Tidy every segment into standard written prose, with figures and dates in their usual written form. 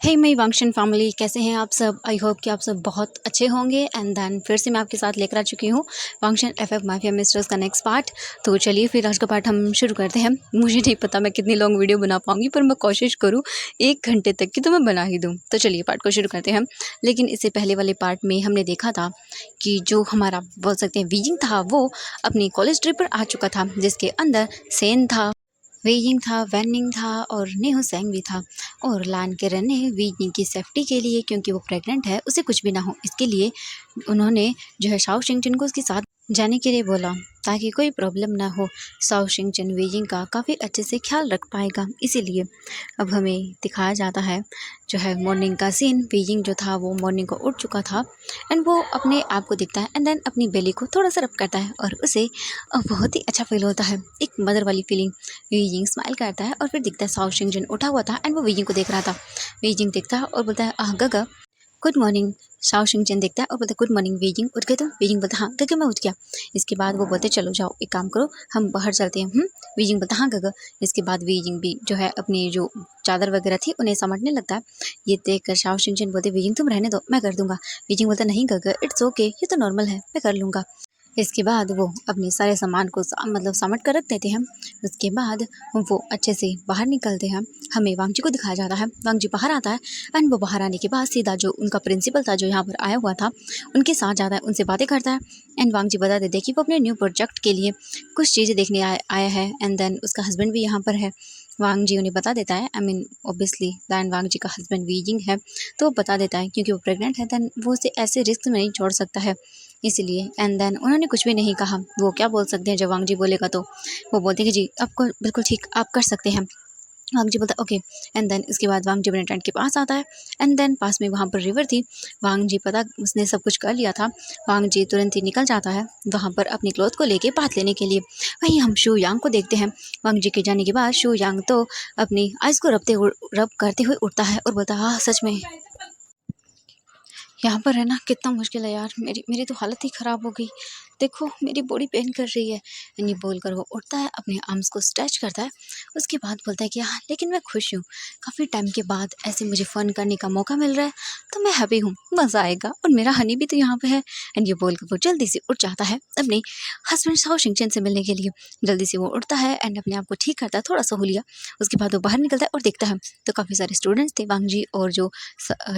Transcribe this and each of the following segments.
हे मई वांगशन family, कैसे हैं आप सब। आई होप कि आप सब बहुत अच्छे होंगे। एंड देन फिर से मैं आपके साथ लेकर आ चुकी हूँ वांगशन एफएफ माफिया मिस्टर्स का नेक्स्ट पार्ट। तो चलिए फिर आज का पार्ट हम शुरू करते हैं। मुझे नहीं पता मैं कितनी लॉन्ग वीडियो बना पाऊंगी, पर मैं कोशिश करूँ 1 घंटे तक की तो मैं बना ही दूँ। तो चलिए पार्ट को शुरू करते हैं। लेकिन इससे पहले वाले पार्ट में हमने देखा था कि जो हमारा बोल सकते हैं वीजिंग था, वो अपनी कॉलेज ट्रिप पर आ चुका था, जिसके अंदर सेन था, वेइंग था, वैनिंग था और नेहो सेंग भी था। और लान केरन ने वीजिंग की सेफ्टी के लिए, क्योंकि वो प्रेग्नेंट है, उसे कुछ भी ना हो इसके लिए उन्होंने जो है शाओ शिंगचन को उसके साथ जाने के लिए बोला, ताकि कोई प्रॉब्लम ना हो। शाओ शिंगचन वीजिंग का काफ़ी अच्छे से ख्याल रख पाएगा। इसीलिए अब हमें दिखाया जाता है जो है मॉर्निंग का सीन। बीजिंग जो था वो मॉर्निंग को उठ चुका था एंड वो अपने आप को दिखता है एंड देन अपनी बेली को थोड़ा सा रब करता है और उसे बहुत ही अच्छा फील होता है, एक मदर वाली फीलिंग। बीजिंग स्माइल करता है और फिर दिखता है शाओ शिंगचन उठा हुआ था एंड वो बीजिंग को देख रहा था। बीजिंग देखता है और बोलता है गगा गुड मॉर्निंग। शाओ शिंगचन देखता है और बोलता है गुड मॉर्निंग बीजिंग, उठ गए तुम। बीजिंग बोलता हाँ गगा मैं उठ गया। इसके बाद वो बोलते चलो जाओ एक काम करो, हम बाहर चलते हैं। बीजिंग बोलता हाँ गगा। इसके बाद बीजिंग भी जो है अपनी जो चादर वगैरह थी उन्हें समेटने लगता है। ये देखकर शाओ शिंगचन बोलते बीजिंग तुम रहने दो, मैं कर दूंगा। बीजिंग बोलता नहीं गगा, इट्स ओके, ये तो नॉर्मल है, मैं कर लूँगा। इसके बाद वो अपने सारे सामान को मतलब समेट कर रख देते हैं। उसके बाद वो अच्छे से बाहर निकलते हैं। हमें वांगजी को दिखाया जाता है। वांगजी बाहर आता है एंड वो बाहर आने के बाद सीधा जो उनका प्रिंसिपल था जो यहाँ पर आया हुआ था उनके साथ जाता है, उनसे बातें करता है। एंड वांगजी बता देते हैं कि वो अपने न्यू प्रोजेक्ट के लिए कुछ चीज़ें देखने आया है एंड देन उसका हस्बैंड भी यहाँ पर है। वांगजी उन्हें बता देता है, आई मीन ऑब्वियसली दैन वांगजी का हस्बैंड वीजिंग है, तो वो बता देता है क्योंकि वो प्रेग्नेंट है, देन वो उसे ऐसे रिस्क में नहीं छोड़ सकता है इसीलिए। एंड देन उन्होंने कुछ भी नहीं कहा। वो क्या बोल सकते हैं जब वांगजी बोलेगा तो वो बोलते हैं कि जी आपको बिल्कुल ठीक, आप कर सकते हैं। वांगजी बोलता है ओके। एंड देन इसके बाद वांगजी अपने टेंट के पास आता है एंड देन पास में वहाँ पर रिवर थी। वांगजी पता उसने सब कुछ कर लिया था। वांगजी तुरंत ही निकल जाता है वहाँ पर अपनी क्लॉथ को लेके बात लेने के लिए। वहीं हम शू यांग को देखते हैं। वांगजी के जाने के बाद शू यांग तो अपनी आइस को रब करते हुए उठता है और बोलता है हाँ सच में यहाँ पर रहना कितना मुश्किल है यार, मेरी मेरी तो हालत ही ख़राब हो गई, देखो मेरी बॉडी पेन कर रही है। ये बोलकर वो उठता है, अपने आर्म्स को स्ट्रेच करता है। उसके बाद बोलता है कि हाँ लेकिन मैं खुश हूँ, काफ़ी टाइम के बाद ऐसे मुझे फ़न करने का मौका मिल रहा है, तो मैं हैप्पी हूँ, मज़ा आएगा। और मेरा हनी भी तो यहाँ पे है। एंड ये बोलकर वो जल्दी से उठ जाता है अपने हस्बैंड शाओ शिंगचन से मिलने के लिए। जल्दी से वो उठता है एंड अपने आप को ठीक करता है, थोड़ा सा हुलिया। उसके बाद वो बाहर निकलता है और देखता है तो काफ़ी सारे स्टूडेंट्स थे। वांगजी और जो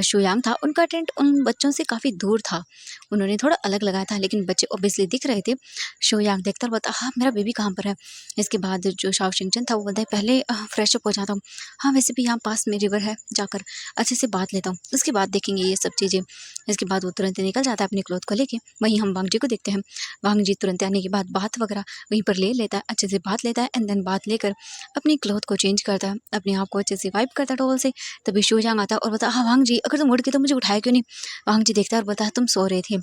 शुयांग था उनका टेंट उन बच्चों से काफ़ी दूर था, उन्होंने थोड़ा अलग लगाया था, लेकिन बच्चे ऑब्वियसली दिख रहे थे। शुयांग देखता और बोलता हाँ मेरा बेबी कहाँ पर है। इसके बाद जो शाओ शिंगचन था वो बोलता है पहले फ्रेश अप हो जाता हूँ, हाँ वैसे भी यहाँ पास में रिवर है, जाकर अच्छे से बात लेता हूँ, उसके बाद देखेंगे ये सब चीज़ें। इसके बाद वो तुरंत निकल जाता है अपनी क्लॉथ को लेके। वहीं हम वांगजी को देखते हैं। वांगजी तुरंत आने के बाद बात वगैरह वहीं पर ले लेता है, अच्छे से बात लेता है एंड देन बात लेकर अपनी क्लॉथ को चेंज करता है, अपने आप को अच्छे से वाइप करता है टॉवल से। तभी शुयांग आता है और बोलता हाँ वांगजी अगर तुम उठ के तो मुझे उठाया क्यों नहीं। वांगजी देखता है और बोलता है तुम सो रहे थे।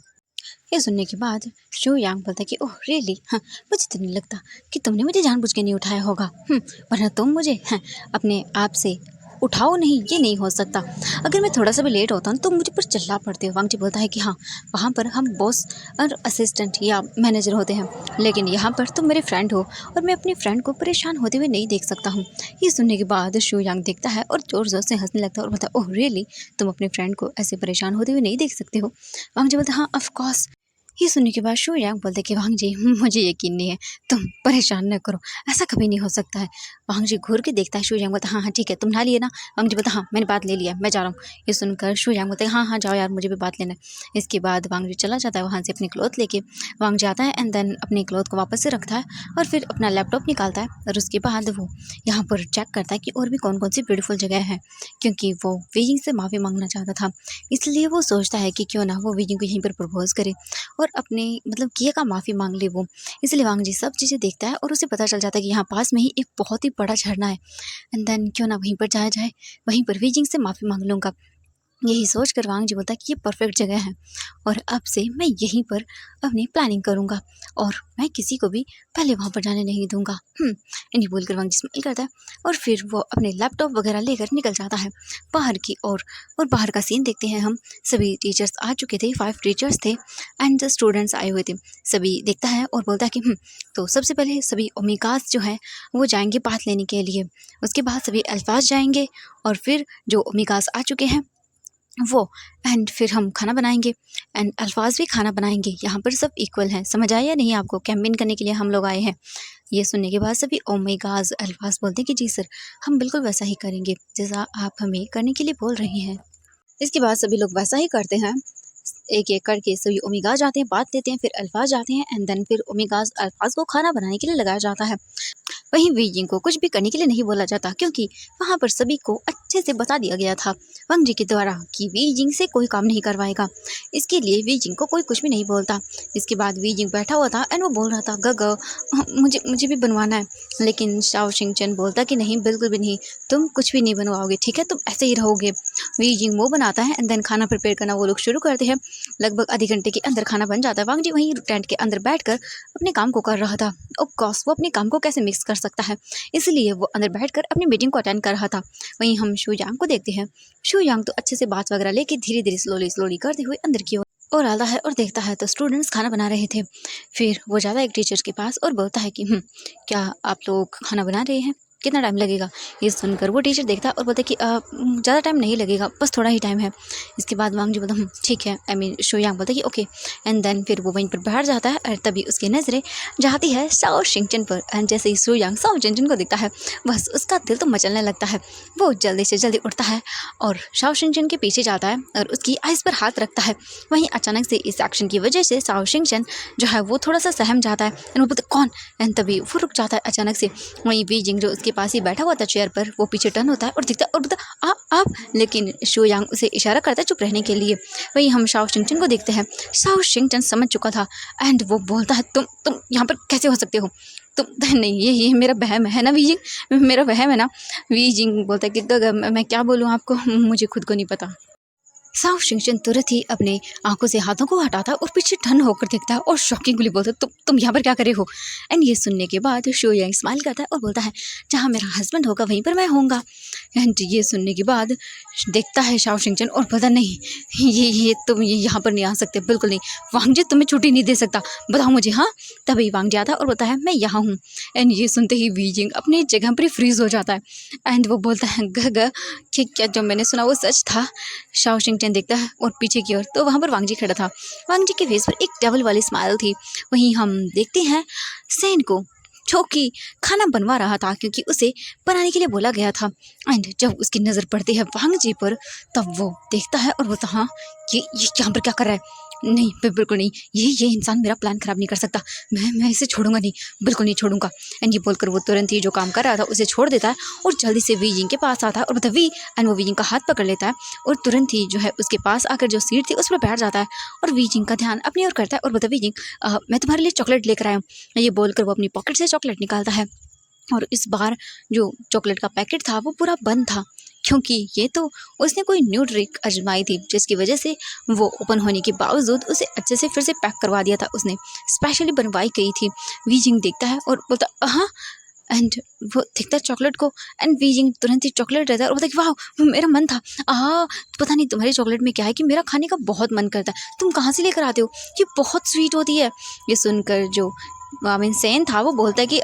ये सुनने के बाद शुयांग बोलता है कि ओह रियली, हाँ मुझे तो नहीं लगता कि तुमने मुझे जानबूझ के नहीं उठाया होगा, वरना तुम मुझे अपने आप से उठाओ नहीं, ये नहीं हो सकता। अगर मैं थोड़ा सा भी लेट होता हूँ तो मुझे पर चिल्ला पड़ते हो। वांगजी बोलता है कि हाँ वहाँ पर हम बॉस और असिस्टेंट या मैनेजर होते हैं, लेकिन यहाँ पर तुम मेरे फ्रेंड हो और मैं अपनी फ्रेंड को परेशान होते हुए नहीं देख सकता हूँ। ये सुनने के बाद शुयांग देखता है और ज़ोर ज़ोर से हंसने लगता है और बोलता है ओह रियली, तुम अपने फ्रेंड को ऐसे परेशान होते हुए नहीं देख सकते हो। वांगजी बोलता है हाँ ऑफ कोर्स। ये सुनने के बाद शुयांग बोलते कि वांगजी मुझे यकीन नहीं है, तुम परेशान न करो, ऐसा कभी नहीं हो सकता है। वांगजी घूर के देखता है। शुयांग बोलता हाँ हाँ ठीक है, तुम नहा लिए ना। वांगजी बोलता हाँ मैंने बात ले लिया, मैं जा रहा हूँ। ये सुनकर शुयांग बोलते हाँ हाँ जाओ यार, मुझे भी बात लेना है। इसके बाद वांगजी चला जाता है वहाँ से अपनी क्लॉथ लेके। वांगजी आता है एंड देन अपनी क्लॉथ को वापस से रखता है और फिर अपना लैपटॉप निकालता है और उसके बाद वो यहाँ पर चेक करता है कि और भी कौन कौन सी ब्यूटीफुल जगह है, क्योंकि वो वीजिंग से माफ़ी मांगना चाहता था। इसलिए वो सोचता है कि क्यों ना वो वीजिंग को यहीं पर प्रपोज करे और अपने मतलब किए का माफ़ी मांग ले वो। इसलिए वांगजी सब चीज़ें देखता है और उसे पता चल जाता है कि यहाँ पास में ही एक बहुत ही बड़ा झरना है एंड देन क्यों ना वहीं पर जाया जाए, वहीं पर वीजिंग से माफ़ी मांग लूँगा। यही सोचकर वांग जी बोलता है कि ये परफेक्ट जगह है और अब से मैं यहीं पर अपनी प्लानिंग करूँगा और मैं किसी को भी पहले वहाँ पर जाने नहीं दूंगा। इन्हीं बोलकर वांग जी स्माइल करता है और फिर वो अपने लैपटॉप वगैरह लेकर निकल जाता है बाहर की ओर। और बाहर का सीन देखते हैं हम। सभी टीचर्स आ चुके थे, 5 टीचर्स थे एंड स्टूडेंट्स आए हुए थे। सभी देखता है और बोलता है कि तो सबसे पहले सभी ओमेगास जो है वो जाएंगे बात लेने के लिए। उसके बाद सभी अल्फाज जाएंगे और फिर जो ओमेगास आ चुके हैं वो एंड फिर हम खाना बनाएंगे एंड अल्फाज भी खाना बनाएंगे। यहाँ पर सब इक्वल हैं। समझ आया या नहीं आपको? कैंपेन करने के लिए हम लोग आए हैं। ये सुनने के बाद सभी ओ माय गॉड अल्फाज बोलते हैं कि जी सर, हम बिल्कुल वैसा ही करेंगे जैसा आप हमें करने के लिए बोल रहे हैं। इसके बाद सभी लोग वैसा ही करते हैं। एक एक करके सभी ओमेगा जाते हैं, बात देते हैं, फिर अल्फाज जाते हैं एंड देन फिर ओमेगाज अल्फाज को खाना बनाने के लिए लगाया जाता है। वहीं वीजिंग को कुछ भी करने के लिए नहीं बोला जाता क्योंकि वहाँ पर सभी को अच्छे से बता दिया गया था वंग जी के द्वारा कि वीजिंग से कोई काम नहीं करवाएगा। इसके लिए वीजिंग को कोई कुछ भी नहीं बोलता। इसके बाद वीजिंग बैठा हुआ था एंड वो बोल रहा था गग मुझे मुझे भी बनवाना है। लेकिन शाओ शिंगचन बोलता कि नहीं, बिल्कुल भी नहीं, तुम कुछ भी नहीं बनवाओगे, ठीक है, तुम ऐसे ही रहोगे। वीजिंग वो बनाता है एंड देन खाना प्रिपेयर करना वो लोग शुरू करते हैं। लगभग आधे घंटे के अंदर खाना बन जाता है। वांग जी वहीं टेंट के अंदर बैठकर अपने काम को कर रहा था। ऑफ कोर्स वो अपने काम को कैसे मिक्स कर सकता है, इसलिए वो अंदर बैठकर अपनी मीटिंग को अटेंड कर रहा था। वहीं हम शू यांग को देखते हैं। शू यांग तो अच्छे से बात वगैरह लेके धीरे धीरे स्लोली स्लोली करते हुए अंदर की ओर आता है और देखता है तो स्टूडेंट्स खाना बना रहे थे। फिर वो जाता है एक टीचर के पास और बोलता है कि क्या आप लोग खाना बना रहे हैं, कितना टाइम लगेगा? ये सुनकर वो टीचर देखता है और बोलता है कि ज़्यादा टाइम नहीं लगेगा, बस थोड़ा ही टाइम है। इसके बाद वांग जी बोलता ठीक है, आई मीन शो यांग बोलता है कि ओके। एंड देन फिर वो वहीं पर बाहर जाता है और तभी उसकी नज़रें जाती है शाओ शिंगचन पर। एंड जैसे ही शो यांग शाओ शिंगचन को देखता है बस उसका दिल तो मचलने लगता है। वो जल्दी से जल्दी उठता है और शाओ शिंगचन के पीछे जाता है और उसकी आइज़ पर हाथ रखता है। वहीं अचानक से इस एक्शन की वजह से शाओ शिंगचन जो है वो थोड़ा सा सहम जाता है एंड वो बोलता कौन। एंड तभी वो रुक जाता है अचानक से। वहीं वीजिंग जो उसके पास ही बैठा हुआ था चेयर पर, वो पीछे टर्न होता है और दिखता है और बोलता आप। लेकिन शो यांग उसे इशारा करता है चुप रहने के लिए। वहीं हम शाओ शिंगचन को देखते हैं। शाओ शिंगचन समझ चुका था एंड वो बोलता है तुम यहाँ पर कैसे हो सकते हो? तुम नहीं, ये मेरा वहम है ना वीजिंग, मेरा वहम है ना। वीजिंग बोलता है कि मैं क्या बोलूँ आपको, मुझे खुद को नहीं पता। शाओ शिंगचन तुरंत ही अपने आंखों से हाथों को हटाता और पीछे टर्न होकर देखता है और शॉकिंगली बोलता है तुम यहाँ पर क्या कर रहे हो? एंड ये सुनने के बाद शो यांग स्माइल करता है और बोलता है जहाँ मेरा हस्बैंड होगा वहीं पर मैं होऊंगा। एंड ये सुनने के बाद देखता है शाओ शिंगचन और बोलता नहीं, ये तुम ये यहाँ पर नहीं आ सकते, बिल्कुल नहीं। वांग जी तुम्हें छुट्टी नहीं दे सकता, बताओ मुझे। हाँ, तभी वांग जी आता है और बोलता है मैं यहाँ हूँ। एंड ये सुनते ही वीजिंग अपनी जगह पर ही फ्रीज हो जाता है एंड वो बोलता है ग ठीक, क्या जो मैंने सुना वो सच था? शाओ शिंगचन देखता है और पीछे की ओर तो वहाँ पर वांग जी खड़ा था। वांग जी के फेस पर एक डबल वाली स्माइल थी। वहीं हम देखते हैं सेन को जो कि खाना बनवा रहा था क्योंकि उसे बनाने के लिए बोला गया था। एंड जब उसकी नज़र पड़ती है वांग जी पर तब वो देखता है और बोलता हाँ ये यहाँ पर क्या कर रहा है? नहीं, बिल्कुल नहीं, ये इंसान मेरा प्लान ख़राब नहीं कर सकता। मैं इसे छोड़ूंगा नहीं, बिल्कुल नहीं छोड़ूंगा। एंड ये बोलकर वो तुरंत ही जो काम कर रहा था उसे छोड़ देता है और जल्दी से वीजिंग के पास आता है और बोलता वी। एंड वो वीजिंग का हाथ पकड़ लेता है और तुरंत ही जो है उसके पास आकर जो सीट थी उस पर बैठ जाता है और वीजिंग का ध्यान अपनी ओर करता है और बोलता वीजिंग मैं तुम्हारे लिए चॉकलेट लेकर आया हूँ। ये बोलकर वो अपनी पॉकेट से चॉकलेट निकालता है और इस बार जो चॉकलेट का पैकेट था वो पूरा बंद था क्योंकि ये तो उसने कोई न्यू ट्रिक आजमाई थी जिसकी वजह से वो ओपन होने के बावजूद उसे अच्छे से फिर से पैक करवा दिया था, उसने स्पेशली बनवाई गई थी। वीजिंग देखता है और बोलता हाँ। एंड वो देखता है चॉकलेट को एंड वीजिंग तुरंत ही चॉकलेट रहता है और बोलता है कि वाह मेरा मन था। पता नहीं तुम्हारी चॉकलेट में क्या है कि मेरा खाने का बहुत मन करता है, तुम कहाँ से लेकर आते हो, ये बहुत स्वीट होती है। ये सुनकर जो मीन सेन था वो बोलता है कि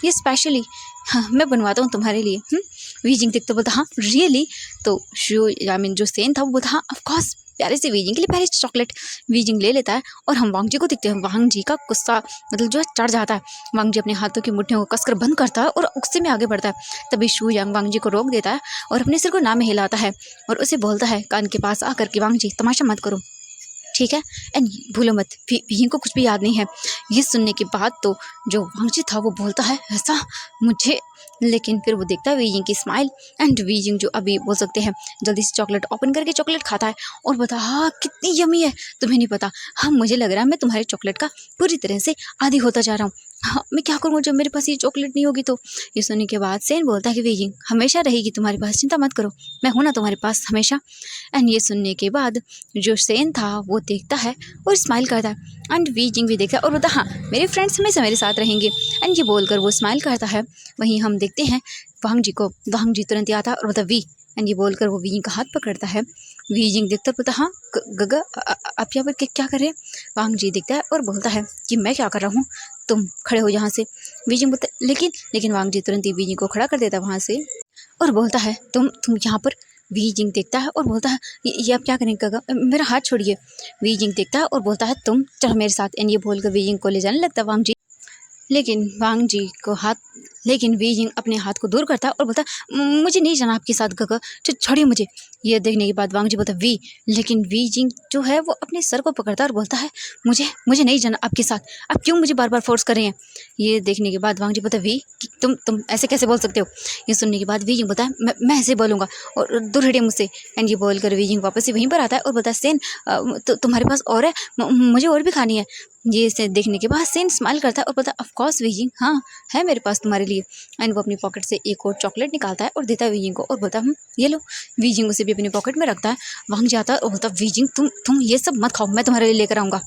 ये स्पेशली हाँ मैं बनवाता हूँ तुम्हारे लिए। वीजिंग देखते बोलता हाँ रियली। तो शो जो सेन था वो बोलता हाँ ऑफकोर्स, प्यारे से वीजिंग के लिए प्यारी चॉकलेट। वीजिंग ले लेता है और हम वांग जी को देखते हैं। वांग जी का गुस्सा मतलब जो है चढ़ जाता है। वांग जी अपने हाथों की मुट्ठियों को कसकर बंद करता है और गुस्से में आगे बढ़ता है। तभी शू यांग वांग जी को रोक देता है और अपने सिर को ना में हिलाता है और उसे बोलता है कान के पास आकर के वांग जी तमाशा मत करो, ठीक है, एंड भूलो मत वीजिंग को कुछ भी याद नहीं है। ये सुनने के बाद तो जो वांग जी था वो बोलता है ऐसा मुझे लेकिन फिर वो देखता है वीजिंग की स्माइल एंड वीजिंग जो अभी बोल सकते हैं जल्दी से चॉकलेट ओपन करके चॉकलेट खाता है और बता हाँ कितनी यमी है, तुम्हें नहीं पता। हाँ मुझे लग रहा है मैं तुम्हारे चॉकलेट का पूरी तरह से आदी होता जा रहा हूँ। हाँ मैं क्या करूँ जब मेरे पास ये चॉकलेट नहीं होगी तो। ये सुनने के बाद सेन बोलता है कि वीजिंग हमेशा रहेगी तुम्हारे पास, चिंता मत करो, मैं हूँ ना तुम्हारे पास हमेशा। एंड ये सुनने के बाद जो सेन था वो देखता है और स्माइल करता है एंड वीजिंग भी देखता है और बोलता है हाँ मेरे फ्रेंड्स हमेशा मेरे साथ रहेंगे। एंड ये बोलकर वो स्माइल करता है। वहीं हम देखते हैं वांग जी को, वांग जी तुरंत आता है और बोलता वी, एंड ये बोलकर वो वीजिंग का हाथ पकड़ता है। वीजिंग देखता है बोलता हाँ गगा आप यहाँ पर क्या कर रहे हैं। वांग जी देखता है और बोलता है कि मैं क्या कर रहा हूँ, तुम खड़े हो यहाँ से। वीजिंग बोलता है लेकिन वांग जी तुरंत ही वीजिंग को खड़ा कर देता है वहाँ से और बोलता है तुम यहाँ पर। वीजिंग देखता है और बोलता है ये आप क्या करेंगे गगा, मेरा हाथ छोड़िए। वीजिंग देखता है और बोलता है तुम चलो मेरे साथ। एंड ये बोलकर वीजिंग को ले जाने लगता है वांग जी। लेकिन वांग जी को हाथ लेकिन वीजिंग अपने हाथ को दूर करता है और बोलता है मुझे नहीं जाना आपके साथ गगा, छोड़िए मुझे। ये देखने के बाद वांग जी बोलता है वी, लेकिन वीजिंग जो है वो अपने सर को पकड़ता है और बोलता है मुझे नहीं जाना आपके साथ, आप क्यों मुझे बार बार फोर्स कर रहे हैं। ये देखने के बाद वांग जी बोलता है वी कि तुम ऐसे कैसे बोल सकते हो। ये सुनने के बाद वीजिंग बोलता है मैं ऐसे बोलूँगा और दूर हटिए मुझसे। एंड ये बोल कर वीजिंग वापस से वहीं पर आता है और बोलता है सेन तुम्हारे पास और है, मुझे और भी खानी है। ये से देखने के बाद सेन स्माइल करता है और बोलता है ऑफ कोर्स वीजिंग, हाँ है मेरे पास तुम्हारे लिए। एंड वो अपनी पॉकेट से एक और चॉकलेट निकालता है और देता है वीजिंग को और बोलता है ये लो। वीजिंग उसे भी अपनी पॉकेट में रखता है। वहाँ जाता है और बोलता है वीजिंग तुम ये सब मत खाओ, मैं तुम्हारे लिए लेकर आऊँगा।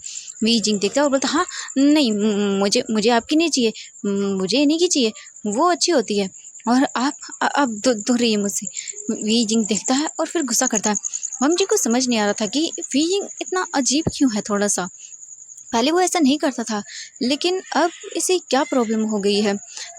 वीजिंग देखता है और बोलता हाँ नहीं मुझे आपकी नहीं चाहिए, मुझे इन्हीं की चाहिए, वो अच्छी होती है और आप दूर रहिए मुझसे। वीजिंग देखता है और फिर गुस्सा करता है। हम जी को समझ नहीं आ रहा था कि वीजिंग इतना अजीब क्यों है। थोड़ा सा पहले वो ऐसा नहीं करता था लेकिन अब इसे क्या प्रॉब्लम हो गई है।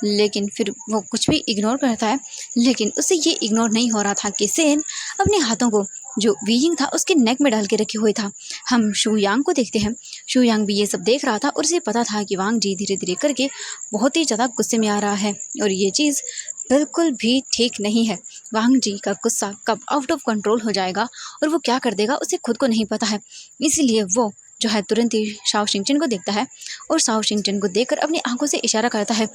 लेकिन फिर वो कुछ भी इग्नोर करता है। लेकिन उसे ये इग्नोर नहीं हो रहा था कि सेन अपने हाथों को जो वीजिंग था उसके नेक में डाल के रखे हुए था। हम शू यांग को देखते हैं। शू यांग भी ये सब देख रहा था और उसे पता था कि वांग जी धीरे धीरे करके बहुत ही ज़्यादा गुस्से में आ रहा है और ये चीज़ बिल्कुल भी ठीक नहीं है। वांग जी का गुस्सा कब आउट ऑफ कंट्रोल हो जाएगा और वो क्या कर देगा उसे खुद को नहीं पता है। इसीलिए वो जो है तुरंत ही शाओ शिंगचन को देखता है और शाओ शिंगचन को देखकर अपनी आंखों से इशारा करता है।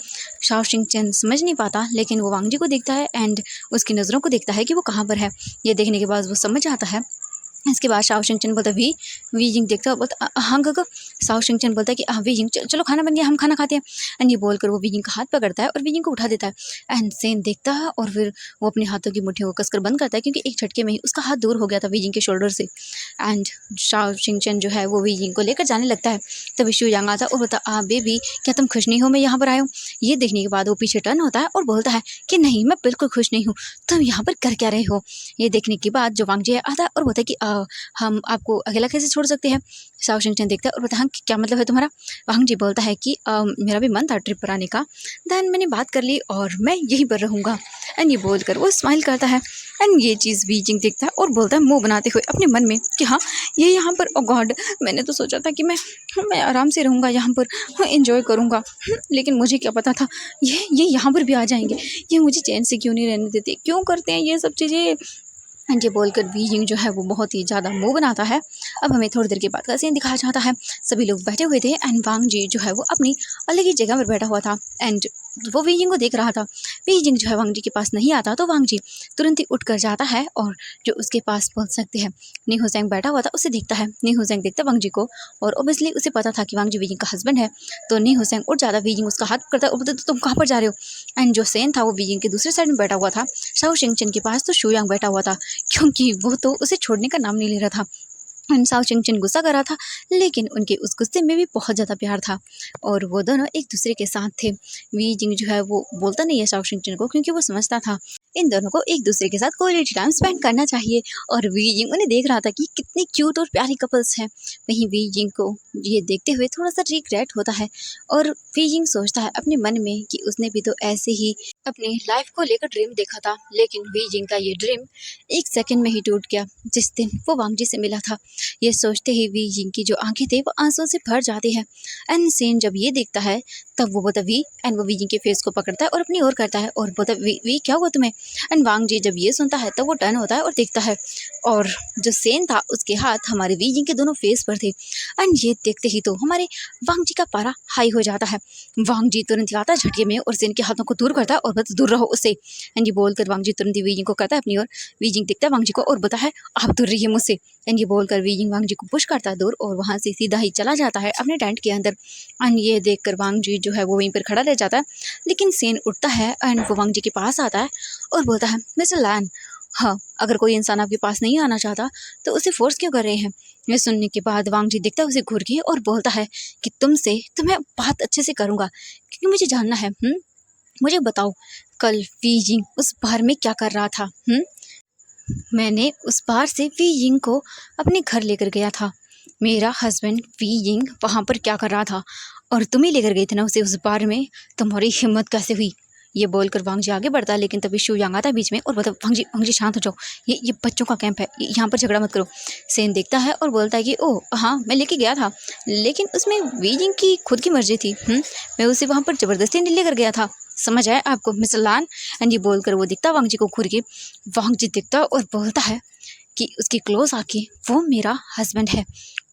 शाओ शिंगचन समझ नहीं पाता लेकिन वो वांग जी को देखता है एंड उसकी नज़रों को देखता है कि वो कहाँ पर है। ये देखने के बाद वो समझ आता है। इसके बाद शाओ शिंगचन बोलता है वीजिंग देखता है बोलता हाँ गगा। शाओ शिंगचन बोलता है कि हाँ वीजिंग चलो खाना बन गया, हम खाना खाते हैं। एंड ये बोलकर वो वीजिंग का हाथ पकड़ता है और वीजिंग को उठा देता है। एंड सेन देखता है और फिर वो अपने हाथों की मुट्ठियों को कसकर बंद करता है क्योंकि एक झटके में ही उसका हाथ दूर हो गया था वीजिंग के शोल्डर से। एंड शाओ शिंगचन जो है वो वीजिंग को लेकर जाने लगता है। तभी शू यांग आता है और बोलता बेबी क्या तुम खुश नहीं हो मैं यहाँ पर आया हूँ। ये देखने के बाद वो पीछे टर्न होता है और बोलता है कि नहीं मैं बिल्कुल खुश नहीं हूँ, तुम यहाँ पर कर क्या रहे हो। ये देखने के बाद जो वांग जी आता है और बोलता है कि हम आपको अकेला कैसे छोड़ सकते हैं। शाओ शिंगचन देखता है और बोलता है क्या मतलब है तुम्हारा। वांग जी बोलता है कि मेरा भी मन था ट्रिप पर आने का, देन मैंने बात कर ली और मैं यहीं पर रहूँगा। एंड ये बोलकर वो स्माइल करता है। एंड ये चीज़ वीजिंग देखता है और बोलता है मुंह बनाते हुए अपने मन में कि हाँ ये यहाँ पर ओ गॉड, मैंने तो सोचा था कि मैं आराम से रहूँगा यहाँ पर, एंजॉय करूँगा, लेकिन मुझे क्या पता था ये यहाँ पर भी आ जाएंगे। ये मुझे चैन से क्यों नहीं रहने देते, क्यों करते हैं ये सब चीज़ें। ये बोलकर वीजिंग जो है वो बहुत ही ज़्यादा मुंह बनाता है। अब हमें थोड़ी देर के बाद का सीन दिखाया जाता है। सभी लोग बैठे हुए थे एंड वांग जी जो है वो अपनी अलग ही जगह पर बैठा हुआ था एंड वो वीजिंग को देख रहा था। वीजिंग जो है वांग जी के पास नहीं आता तो वांग जी तुरंत ही उठ कर जाता है और जो उसके पास पहुंच सकते हैं नी हुसैंग बैठा हुआ था उसे देखता है। नी हुसैंग देखता वांग जी को और ओबियसली उसे पता था कि वांग जी वीजिंग का हस्बैंड है। तो नी हुसैंग उठ जाता, वीजिंग उसका हाथ पकड़ता और बोलता तुम कहाँ पर जा रहे हो। एंड जो सेन था वो वीजिंग के दूसरे साइड में बैठा हुआ था। शाओ शिंगचन के पास तो शू यांग बैठा हुआ था क्योंकि वो तो उसे छोड़ने का नाम नहीं ले रहा था। एंड शाओ शिंगचन गुस्सा कर रहा था लेकिन उनके उस गुस्से में भी बहुत ज़्यादा प्यार था और वो दोनों एक दूसरे के साथ थे। वीजिंग जो है वो बोलता नहीं है शाओ शिंगचन को क्योंकि वो समझता था इन दोनों को एक दूसरे के साथ क्वालिटी टाइम स्पेंड करना चाहिए और वीजिंग उन्हें देख रहा था कि कितनी क्यूट और प्यारी कपल्स हैं। वहीं वीजिंग को ये देखते हुए थोड़ा सा रिग्रेट होता है और वीजिंग सोचता है अपने मन में कि उसने भी तो ऐसे ही अपनी लाइफ को लेकर ड्रीम देखा था, लेकिन वीजिंग का ये ड्रीम एक सेकंड में ही टूट गया जिस दिन वो वांग जी से मिला था। ये सोचते ही वीजिंग की जो आंखें थे वो आंसुओं से भर जाती है। एंड सेन जब ये देखता है तब वो बोलता वी एंड वो वीजिंग के फेस को पकड़ता है और अपनी ओर करता है और बोलता वी क्या हुआ तुम्हें। एंड वांग जी जब ये सुनता है तब वो टर्न होता है और देखता है, और जो सेन था उसके हाथ हमारे वी जिंग के दोनों फेस पर थे। एंड ये देखते ही तो हमारे वांग जी का पारा हाई हो जाता है। वांग जी तुरंत आता है झटके में और सेन के हाथों को दूर करता है और बस दूर रहो उससे। एंड ये बोलकर वांग जी तुरंत ही वी जिंग को करता है अपनी ओर। वी जिंग देखता है वांग जी को और बोलता है आप दूर रहिए मुझसे। एंड ये बोलकर वी जिंग वांग जी को पुश करता है दूर और वहाँ से सीधा ही चला जाता है अपने टेंट के अंदर। एंड ये देखकर वांग जी जो है वो वहीं पर खड़ा रह जाता है। लेकिन सेन उठता है एंड वो वांग जी के पास आता है और बोलता है मिस्टर लैन, हाँ अगर कोई इंसान आपके पास नहीं आना चाहता तो उसे फोर्स क्यों कर रहे हैं। ये सुनने के बाद वांग जी देखता है उसे घूर के और बोलता है कि तुमसे तो मैं बात अच्छे से करूँगा, क्योंकि मुझे जानना है। मुझे बताओ कल वी जिंग उस बार में क्या कर रहा था। मैंने उस बार से वी यिंग को अपने घर लेकर गया था। मेरा हस्बैंड वी यिंग वहाँ पर क्या कर रहा था और तुम ही लेकर गई थी ना उसे उस बार में। तुम्हारी हिम्मत कैसे हुई। ये बोलकर वांग जी आगे बढ़ता है, लेकिन तभी शू यांग आता है बीच में और बोलता है वांग जी शांत हो जाओ, ये बच्चों का कैंप है, यहाँ पर झगड़ा मत करो। सेन देखता है और बोलता है कि ओह हाँ मैं लेके गया था, लेकिन उसमें वी जिंग की खुद की मर्जी थी। मैं उसे वहाँ पर ज़बरदस्ती नहीं लेकर गया था, समझ आया आपको मिस्टर लान। एंड ये बोलकर वो दिखता वांग जी को घूर के। वांग जी दिखता और बोलता है कि उसके क्लोज आके वो मेरा हस्बैंड है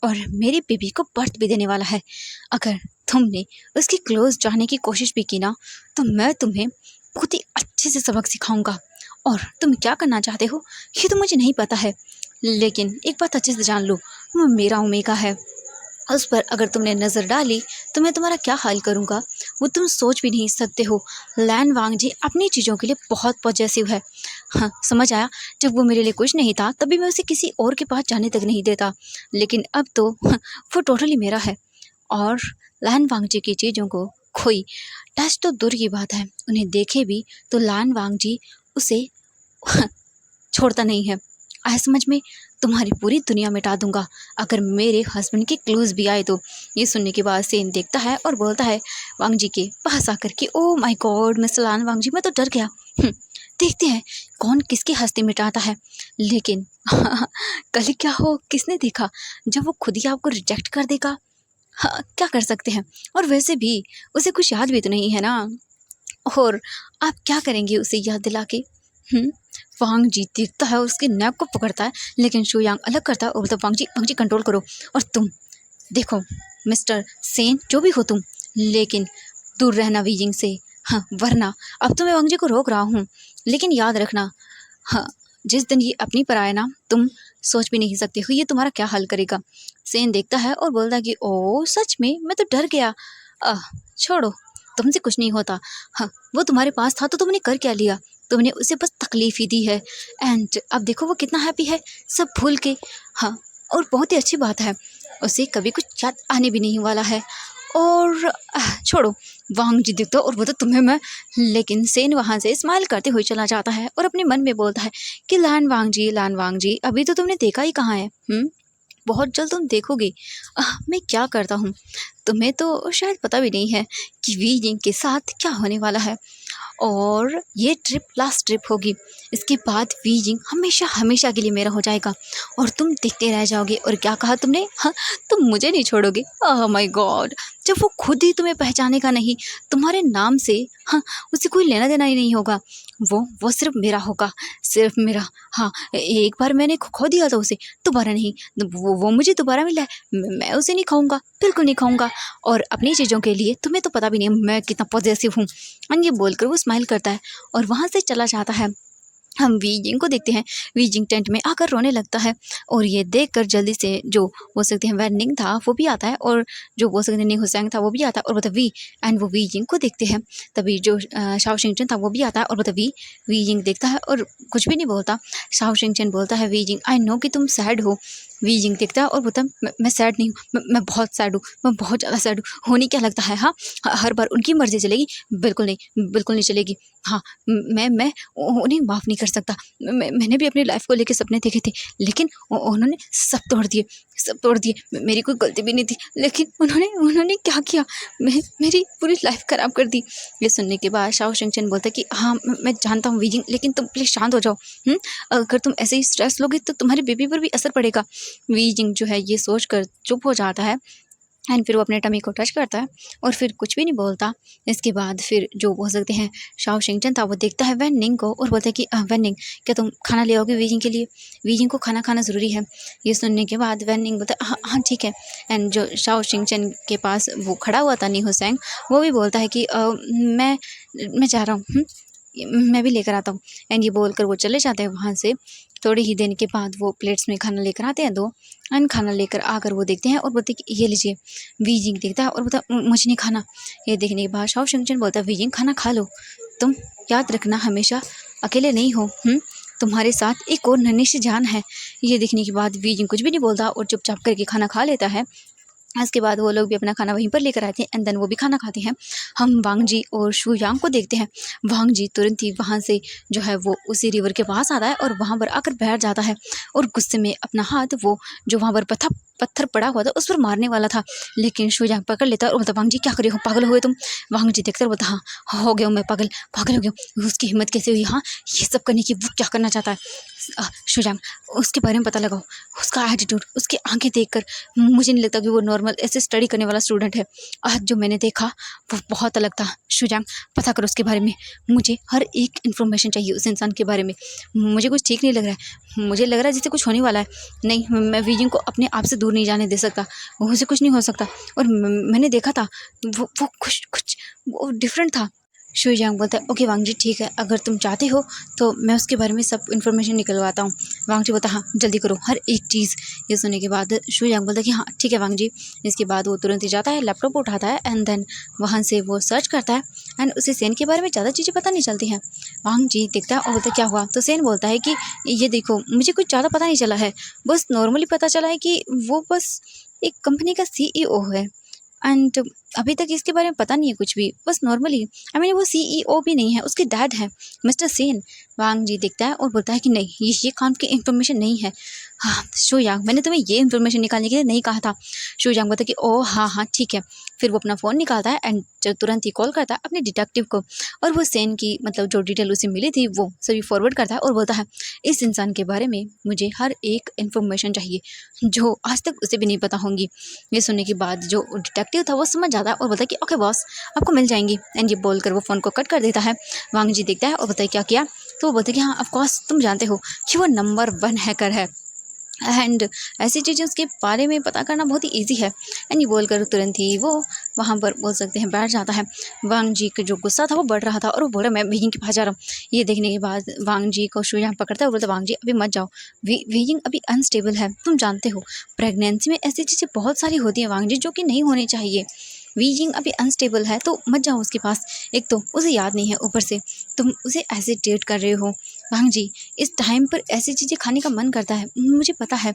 और मेरी बेबी को बर्थ भी देने वाला है। अगर तुमने उसके क्लोज जाने की कोशिश भी की ना तो मैं तुम्हें बहुत ही अच्छे से सबक सिखाऊंगा। और तुम क्या करना चाहते हो ये तो मुझे नहीं पता है, लेकिन एक बात अच्छे से जान लो, वो मेरा ओमेगा है। उस पर अगर तुमने नज़र डाली तो मैं तुम्हारा क्या हाल करूँगा वो तुम सोच भी नहीं सकते हो। लैन वांग जी अपनी चीज़ों के लिए बहुत पॉजेसिव है। हाँ समझ आया, जब वो मेरे लिए कुछ नहीं था तभी मैं उसे किसी और के पास जाने तक नहीं देता, लेकिन अब तो वो टोटली मेरा है। और लैन वांग जी की चीज़ों को कोई टच तो दूर की बात है, उन्हें देखे भी तो लैन वांग जी उसे छोड़ता नहीं है। आया समझ में, तुम्हारी पूरी दुनिया मिटा दूंगा अगर मेरे हस्बैंड के क्लूज भी आए तो। ये सुनने के बाद सेन देखता है और बोलता है वांग जी के पास आकर के ओ माय गॉड मिस्टर लान वांग जी मैं तो डर गया। देखते हैं कौन किसकी हस्ती मिटाता है। लेकिन कल क्या हो किसने देखा, जब वो खुद ही आपको रिजेक्ट कर देगा। हाँ क्या कर सकते हैं, और वैसे भी उसे कुछ याद भी तो नहीं है ना, और आप क्या करेंगे उसे याद दिला के। वांग जी देखता है उसके नेक को पकड़ता है, लेकिन शू यांग अलग करता है और बोलता है वांग जी कंट्रोल करो। और तुम देखो मिस्टर सेन जो भी हो तुम, लेकिन दूर रहना वी जिंग से। हाँ वरना अब तो मैं वांग जी को रोक रहा हूँ, लेकिन याद रखना हाँ जिस दिन ये अपनी पर आए ना तुम सोच भी नहीं सकते हो ये तुम्हारा क्या हाल करेगा। सेन देखता है और बोलता है कि ओ सच में मैं तो डर गया। छोड़ो तुमसे कुछ नहीं होता। हाँ वो तुम्हारे पास था तो तुमने कर क्या लिया, तुमने उसे बस तकलीफ ही दी है। एंड अब देखो वो कितना हैप्पी है सब भूल के। हाँ और बहुत ही अच्छी बात है, उसे कभी कुछ याद आने भी नहीं वाला है। और छोड़ो वांग जी दिखता और बोलता तुम्हें मैं। लेकिन सेन वहाँ से स्माइल करते हुए चला जाता है और अपने मन में बोलता है कि लान वांग जी अभी तो तुमने देखा ही कहाँ है। बहुत जल्द तुम देखोगे मैं क्या करता हूँ। तुम्हें तो शायद पता भी नहीं है कि वी जिंग के साथ क्या होने वाला है, और ये ट्रिप लास्ट ट्रिप होगी। इसके बाद वी जिंग हमेशा हमेशा के लिए मेरा हो जाएगा और तुम देखते रह जाओगे। और क्या कहा तुमने, हाँ तुम मुझे नहीं छोड़ोगे। ओह माय गॉड, जब वो खुद ही तुम्हें पहचानेगा नहीं तुम्हारे नाम से, हाँ उसे कोई लेना देना ही नहीं होगा। वो सिर्फ मेरा होगा, सिर्फ मेरा। हाँ एक बार मैंने खो दिया था उसे, दोबारा नहीं। वो मुझे दोबारा मिला है, मैं उसे नहीं खाऊंगा, बिल्कुल नहीं खाऊंगा। और अपनी चीज़ों के लिए तुम्हें तो पता भी नहीं मैं कितना पॉजिटिव हूँ। और ये बोलकर वो स्माइल करता है और वहाँ से चला जाता है। हम वी जिंग को देखते हैं, वी जिंग टेंट में आकर रोने लगता है और ये देखकर जल्दी से जो बोल सकते हैं वैन निंग था वो भी आता है, और जो बोल सकते हैं निंग हुसैंग था वो भी आता है और बोलता वी। एंड वो वी जिंग को देखते हैं। तभी जो शाओ शिंगचन था वो भी आता है और बोलता वी। वी जिंग देखता है और कुछ भी नहीं बोलता। शाओ शिंगचन बोलता है वी जिंग आई नो कि तुम सैड हो। वी जिंग देखता है और बोलता मैं सैड नहीं हूँ, मैं बहुत सैड हूँ, मैं बहुत ज़्यादा सैड हूँ। होने क्या लगता है, हाँ हर बार उनकी मर्जी चलेगी, बिल्कुल नहीं, बिल्कुल नहीं चलेगी। हाँ मैं उन्हें माफ़ नहीं कर सकता। मैंने भी अपनी लाइफ को लेके सपने देखे थे, लेकिन उन्होंने सब तोड़ दिए, सब तोड़ दिए। मेरी कोई गलती भी नहीं थी, लेकिन उन्होंने क्या किया, मेरी पूरी लाइफ ख़राब कर दी। ये सुनने के बाद शाओ शिंगचन बोलता है कि हाँ मैं जानता हूँ वी जिंग, लेकिन तुम प्लीज़ शांत हो जाओ। अगर तुम ऐसे ही स्ट्रेस लोगे तो तुम्हारी बेबी पर भी असर पड़ेगा। वी जिंग जो है ये सोच कर चुप हो जाता है। एंड फिर वो अपने टमी को टच करता है और फिर कुछ भी नहीं बोलता। इसके बाद फिर जो बोल सकते हैं शाओ शिंगचन था वो देखता है वैन निंग को और बोलता है कि वैन निंग, क्या तुम खाना ले आओगे वीजिंग के लिए? वीजिंग को खाना खाना ज़रूरी है। ये सुनने के बाद वैन निंग बोलता है हाँ हाँ ठीक है। एंड जो शाओ शिंगचन के पास वो खड़ा हुआ था नी हुसैंग, वो भी बोलता है कि मैं जा रहा हूँ, मैं भी लेकर आता हूँ। एंड ये बोलकर वो चले जाते हैं वहाँ से। थोड़ी ही देर के बाद वो प्लेट्स में खाना लेकर आते हैं 2। एंड खाना लेकर आकर वो देखते हैं और बोलते हैं कि ये लीजिए। वीजिंग देखता है और बोलता है मुझे नहीं खाना। ये देखने के बाद शाओ शिंगचन बोलता है वीजिंग खाना खा लो, तुम याद रखना हमेशा अकेले नहीं हो, तुम्हारे साथ एक और नन्ही सी जान है। ये देखने के बाद वीजिंग कुछ भी नहीं बोलता और चुपचाप करके खाना खा लेता है। इसके बाद वो लोग भी अपना खाना वहीं पर लेकर आते हैं एंड देन वो भी खाना खाते हैं। हम वांग जी और शू यांग को देखते हैं। वांग जी तुरंत ही वहाँ से जो है वो उसी रिवर के पास आता है और वहाँ पर आकर बैठ जाता है और गुस्से में अपना हाथ वो जो वहाँ पर पत्थर पड़ा हुआ था उस पर मारने वाला था, लेकिन शू यांग पकड़ लेता है और बोलता वांग जी क्या करे हो, पागल हुए तुम? वांग जी देखकर बोलता हाँ हो गया हूँ मैं, पागल पागल हो गया हूँ। उसकी हिम्मत कैसे हुई हाँ ये सब करने की? वो क्या करना चाहता है? शू यांग उसके बारे में पता लगाओ, उसका एटीट्यूड, उसकी आंखें देखकर मुझे नहीं लगता कि वो नॉर्मल ऐसे स्टडी करने वाला स्टूडेंट है। आज जो मैंने देखा वो बहुत अलग था। शू यांग पता करो उसके बारे में, मुझे हर एक इन्फॉर्मेशन चाहिए उस इंसान के बारे में। मुझे कुछ ठीक नहीं लग रहा है, मुझे लग रहा है जैसे कुछ होने वाला है। नहीं मैं वीजिंग को अपने आप से दूर नहीं जाने दे सकता, मुझे कुछ नहीं हो सकता। और मैंने देखा था वो कुछ वो डिफरेंट था। शू यांग बोलता है ओके वांग जी ठीक है, अगर तुम चाहते हो तो मैं उसके बारे में सब इन्फॉर्मेशन निकलवाता हूँ। वांग जी बोलता हाँ जल्दी करो हर एक चीज़। ये सुनने के बाद शू यांग बोलता है कि हाँ ठीक है वांग जी। इसके बाद वो तुरंत ही जाता है, लैपटॉप उठाता है एंड देन वहाँ से वो सर्च करता है एंड उसे सेन के बारे में ज़्यादा चीज़ें पता नहीं चलती हैं। वांग जी देखता है और बोलता है क्या हुआ? तो सेन बोलता है कि ये देखो मुझे कुछ ज़्यादा पता नहीं चला है, बस नॉर्मली पता चला है कि वो बस एक कंपनी का CEO है एंड अभी तक इसके बारे में पता नहीं है कुछ भी, बस नॉर्मली आई मीन वो CEO भी नहीं है, उसके डैड है मिस्टर सेन। वांग जी देखता है और बोलता है कि नहीं ये काम की इन्फॉर्मेशन नहीं है। हाँ शू यांग मैंने तुम्हें ये इन्फॉर्मेशन निकालने के लिए नहीं कहा था। शू यांग बोलता है कि ओह हाँ ठीक है। फिर वो अपना फ़ोन निकालता है एंड तुरंत ही कॉल करता है अपने डिटेक्टिव को और वो सेन की मतलब जो डिटेल उसे मिली थी वो सभी फॉरवर्ड करता है और बोलता है इस इंसान के बारे में मुझे हर एक इन्फॉर्मेशन चाहिए जो आज तक उसे भी नहीं पता होंगी। ये सुनने के बाद जो डिटेक्टिव था वो समझ जाता है और बोलता है कि ओके बॉस आपको मिल जाएंगी। एंड ये बोलकर वो फ़ोन को कट कर देता है। वांग जी देखता है और बोलता है क्या किया? तो वो बोलते हैं कि हाँ ऑफकोर्स तुम जानते हो कि वो नंबर 1 हैकर है एंड ऐसी चीज़ें उसके बारे में पता करना बहुत ही ईजी है। एंड ये बोलकर तुरंत ही वो वहाँ पर बोल सकते हैं बैठ जाता है। वांग जी का जो गुस्सा था वो बढ़ रहा था और वो बोला मैं वीजिंग के पास जा रहा हूँ। ये देखने के बाद वांग जी को शू यांग पकड़ता है और बोलता है वांग जी अभी मत जाओ, वीजिंग अभी अनस्टेबल है, तुम जानते हो प्रेगनेंसी में ऐसी चीज़ें बहुत सारी होती हैं वांग जी जो कि नहीं होनी चाहिए। वीजिंग अभी अनस्टेबल है तो मत जाओ उसके पास, एक तो उसे याद नहीं है, ऊपर से तुम उसे ऐसे डेट कर रहे हो। वांग जी इस टाइम पर ऐसी चीज़ें खाने का मन करता है, मुझे पता है।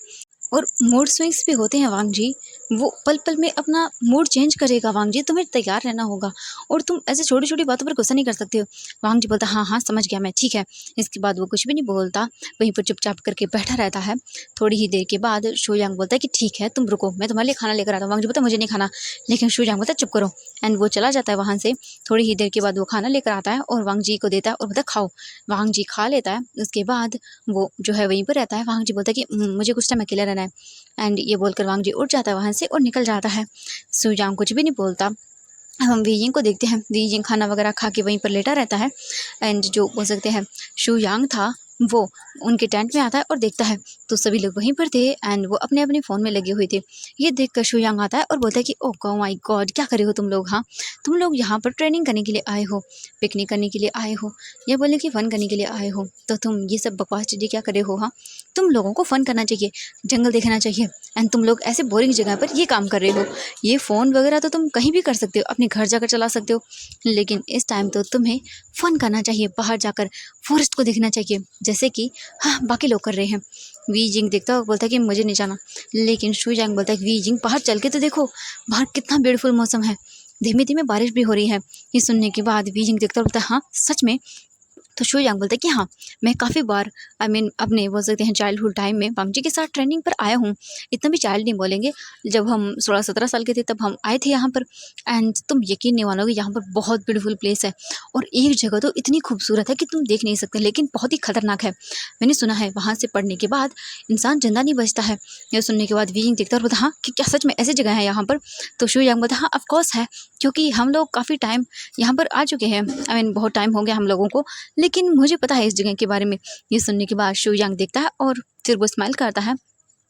और मूड स्विंग्स भी होते हैं वांग जी, वो पल पल में अपना मूड चेंज करेगा वांग जी, तुम्हें तैयार रहना होगा और तुम ऐसे छोटी छोटी बातों पर गुस्सा नहीं कर सकते हो। वांग जी बोलता हाँ हाँ समझ गया मैं, ठीक है। इसके बाद वो कुछ भी नहीं बोलता, वहीं पर चुपचाप करके बैठा रहता है। थोड़ी ही देर के बाद शू यांग बोलता है कि ठीक है तुम रुको, मैं तुम्हारे लिए खाना लेकर आता हूँ। वांग जी बोलता है मुझे नहीं खाना, लेकिन शू यांग बोलता है चुप करो एंड वो चला जाता है वहाँ से। थोड़ी ही देर के बाद वो खाना लेकर आता है और वांग जी को देता है और बोलता है खाओ। वांग जी खा लेता है। उसके बाद वो जो है वहीं पर रहता है। वांग जी बोलता है कि मुझे कुछ टाइम अकेला रहना है एंड ये बोलकर वांग जी उठ जाता है वहाँ से और निकल जाता है। शू यांग कुछ भी नहीं बोलता। हम वीजिंग को देखते हैं, वीजिंग खाना वगैरह खा के वहीं पर लेटा रहता है एंड जो बोल सकते हैं शू यांग था वो उनके टेंट में आता है और देखता है तो सभी लोग वहीं पर थे एंड वो अपने अपने फ़ोन में लगे हुए थे। ये देखकर शू यांग आता है और बोलता है कि ओह माय गॉड क्या करे हो तुम लोग? हाँ तुम लोग यहाँ पर ट्रेनिंग करने के लिए आए हो, पिकनिक करने के लिए आए हो या बोले कि फ़न करने के लिए आए हो, तो तुम ये सब बकवास चीज़ें क्या करे हो? हाँ तुम लोगों को फ़न करना चाहिए, जंगल देखना चाहिए एंड तुम लोग ऐसे बोरिंग जगह पर ये काम कर रहे हो। ये फ़ोन वगैरह तो तुम कहीं भी कर सकते हो, अपने घर जाकर चला सकते हो, लेकिन इस टाइम तो तुम्हें फ़न करना चाहिए, बाहर जाकर फॉरेस्ट को देखना चाहिए जैसे कि हाँ बाकी लोग कर रहे हैं। वीजिंग देखता है बोलता है कि मुझे नहीं जाना, लेकिन शू यांग बोलता है कि वीजिंग बाहर चल के तो देखो, बाहर कितना ब्यूटीफुल मौसम है, धीमे धीमे बारिश भी हो रही है। ये सुनने के बाद वीजिंग देखता है बोलता है हाँ सच में तो शू यांग बोलता है कि हाँ, मैं काफ़ी बार अपने बोल सकते हैं चाइल्डहुड टाइम में वांग जी के साथ ट्रेनिंग पर आया हूँ। इतना भी चाइल्ड नहीं बोलेंगे, जब हम 16-17 साल के थे तब हम आए थे यहाँ पर। एंड तुम यकीन नहीं मानोगे, यहाँ पर बहुत ब्यूटीफुल प्लेस है और एक जगह तो इतनी खूबसूरत है कि तुम देख नहीं सकते, लेकिन बहुत ही खतरनाक है। मैंने सुना है वहाँ से पढ़ने के बाद इंसान जिंदा नहीं बचता है। यह सुनने के बाद वी यिंग देखता है और बोलता हाँ कि क्या सच में ऐसी जगह है यहाँ पर? तो शू यांग बोलता हाँ ऑफकोर्स है, क्योंकि हम लोग काफ़ी टाइम यहाँ पर आ चुके हैं। बहुत टाइम हो गया हम लोगों को, लेकिन मुझे पता है इस जगह के बारे में। ये सुनने के बाद शू यांग देखता है और फिर वो स्माइल करता है।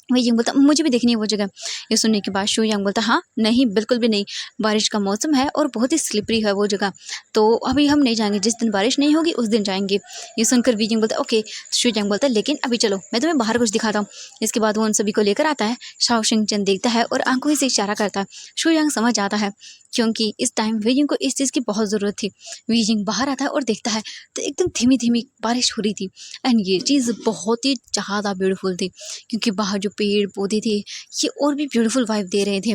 वही यंग बोलता मुझे भी देखनी है वो जगह। ये सुनने के बाद शू यांग बोलता हाँ नहीं, बिल्कुल भी नहीं, बारिश का मौसम है और बहुत ही स्लिपरी है वो जगह, तो अभी हम नहीं जाएंगे, जिस दिन बारिश नहीं होगी उस दिन जाएंगे। ये सुनकर वी यिंग बोलता ओके। शू यांग बोलता लेकिन अभी चलो, मैं तुम्हें बाहर कुछ दिखाता हूँ। इसके बाद वो उन सभी को लेकर आता है। शाओ शिंग चन देखता है और आंखों से इशारा करता है। शू यांग समझ आता है, क्योंकि इस टाइम वी यिंग को इस चीज़ की बहुत ज़रूरत थी। वी यिंग बाहर आता है और देखता है तो एकदम धीमी धीमी बारिश हो रही थी। एंड ये चीज़ बहुत ही ज़्यादा ब्यूटीफुल थी, क्योंकि बाहर जो पेड़ पौधे थे ये और भी ब्यूटीफुल वाइब दे रहे थे।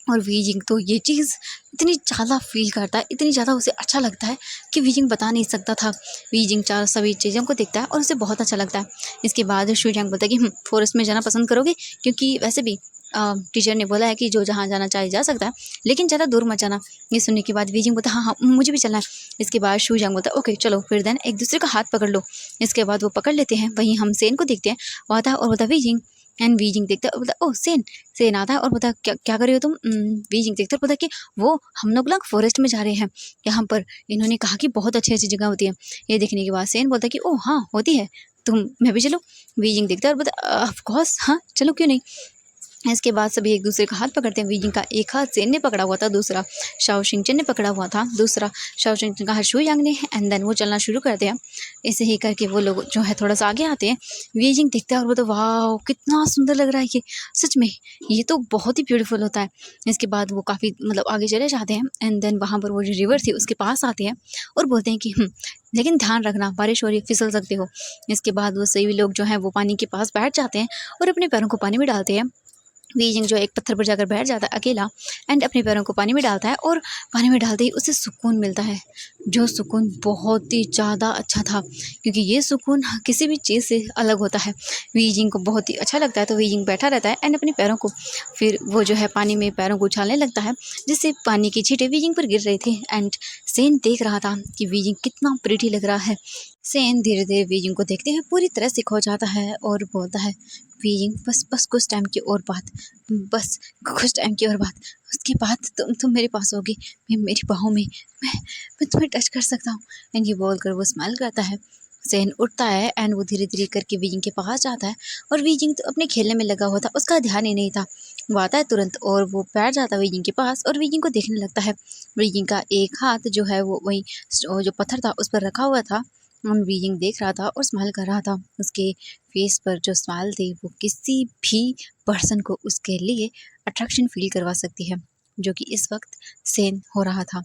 और वी यिंग तो ये चीज़ इतनी ज़्यादा फील करता है, इतनी ज़्यादा उसे अच्छा लगता है कि वी यिंग बता नहीं सकता था। वी यिंग चार सभी चीज़ों को देखता है और उसे बहुत अच्छा लगता है। इसके बाद शू यांग बोलता है कि फॉरेस्ट में जाना पसंद करोगे, क्योंकि वैसे भी टीचर ने बोला है कि जो जहाँ जाना चाहे जा सकता है, लेकिन ज़्यादा दूर मत जाना। ये सुनने के बाद वी यिंग बोलता हाँ हाँ मुझे भी चलना है। इसके बाद शू यांग बोलता ओके चलो फिर देन एक दूसरे का हाथ पकड़ लो। इसके बाद वो पकड़ लेते हैं। वहीं हम सेन को देखते हैं, वो आता है और बोलता Wei Ying. And Wei Ying देखता है और बोलता ओह सेन। सेन आता है और बोलता क्या क्या कर रहे हो तुम? वी यिंग देखता है और बोलता कि वो हम लोग फॉरेस्ट में जा रहे हैं, यहाँ पर इन्होंने कहा कि बहुत अच्छी अच्छी जगह होती है। ये देखने के बाद सेन बोलता कि ओह हाँ होती है, तुम मैं भी चलो। वी यिंग देखता है और बोलता ऑफ कोर्स हाँ चलो क्यों नहीं। इसके बाद सभी एक दूसरे का हाथ पकड़ते हैं। वी यिंग का एक हाथ सेन ने पकड़ा हुआ था, दूसरा शाओ शिंग चन ने पकड़ा हुआ था, दूसरा शाओ शिंग चन का हाथ शू यांग ने। एंड देन वो चलना शुरू करते हैं। ऐसे ही करके वो लोग जो है थोड़ा सा आगे आते हैं। वी यिंग देखते हैं और वो तो वाह कितना सुंदर लग रहा है ये, सच में ये तो बहुत ही ब्यूटीफुल होता है। इसके बाद वो काफ़ी आगे चले जाते हैं। एंड देन वहाँ पर वो जो रिवर थी उसके पास आते हैं और बोलते हैं कि लेकिन ध्यान रखना बारिश हो रही है, फिसल सकते हो। इसके बाद वो सभी लोग जो हैं वो पानी के पास बैठ जाते हैं और अपने पैरों को पानी में डालते हैं। वी यिंग जो एक पत्थर पर जाकर बैठ जाता है अकेला एंड अपने पैरों को पानी में डालता है और पानी में डालते ही उसे सुकून मिलता है, जो सुकून बहुत ही ज़्यादा अच्छा था, क्योंकि ये सुकून किसी भी चीज़ से अलग होता है। वी यिंग को बहुत ही अच्छा लगता है, तो वी यिंग बैठा रहता है एंड अपने पैरों को फिर वो जो है पानी में पैरों को उछालने लगता है, जिससे पानी की छींटें वी यिंग पर गिर रही थी। एंड सेन देख रहा था कि वी यिंग कितना प्रिटी लग रहा है। सेन धीरे धीरे वी यिंग को देखते हुए पूरी तरह से खो जाता है और बोलता है वी यिंग बस बस कुछ टाइम की और बात, बस कुछ टाइम की और बात, उसके बाद तुम मेरे पास होगी, मैं मेरी बाहों में मैं तुम्हें टच कर सकता हूँ। एंड ये बोलकर वो स्माइल करता है। सेन उठता है एंड वो धीरे धीरे करके वी यिंग के पास जाता है और वी यिंग तो अपने खेलने में लगा हुआ था, उसका ध्यान ही नहीं था। वो आता है तुरंत और वो बैठ जाता है वी यिंग के पास और वी यिंग को देखने लगता है। वी यिंग का एक हाथ जो है वो वही जो पत्थर था उस पर रखा हुआ था। वी यिंग देख रहा था और स्माइल कर रहा था। उसके फेस पर जो स्माइल थी वो किसी भी पर्सन को उसके लिए अट्रैक्शन फील करवा सकती है, जो कि इस वक्त सेन हो रहा था।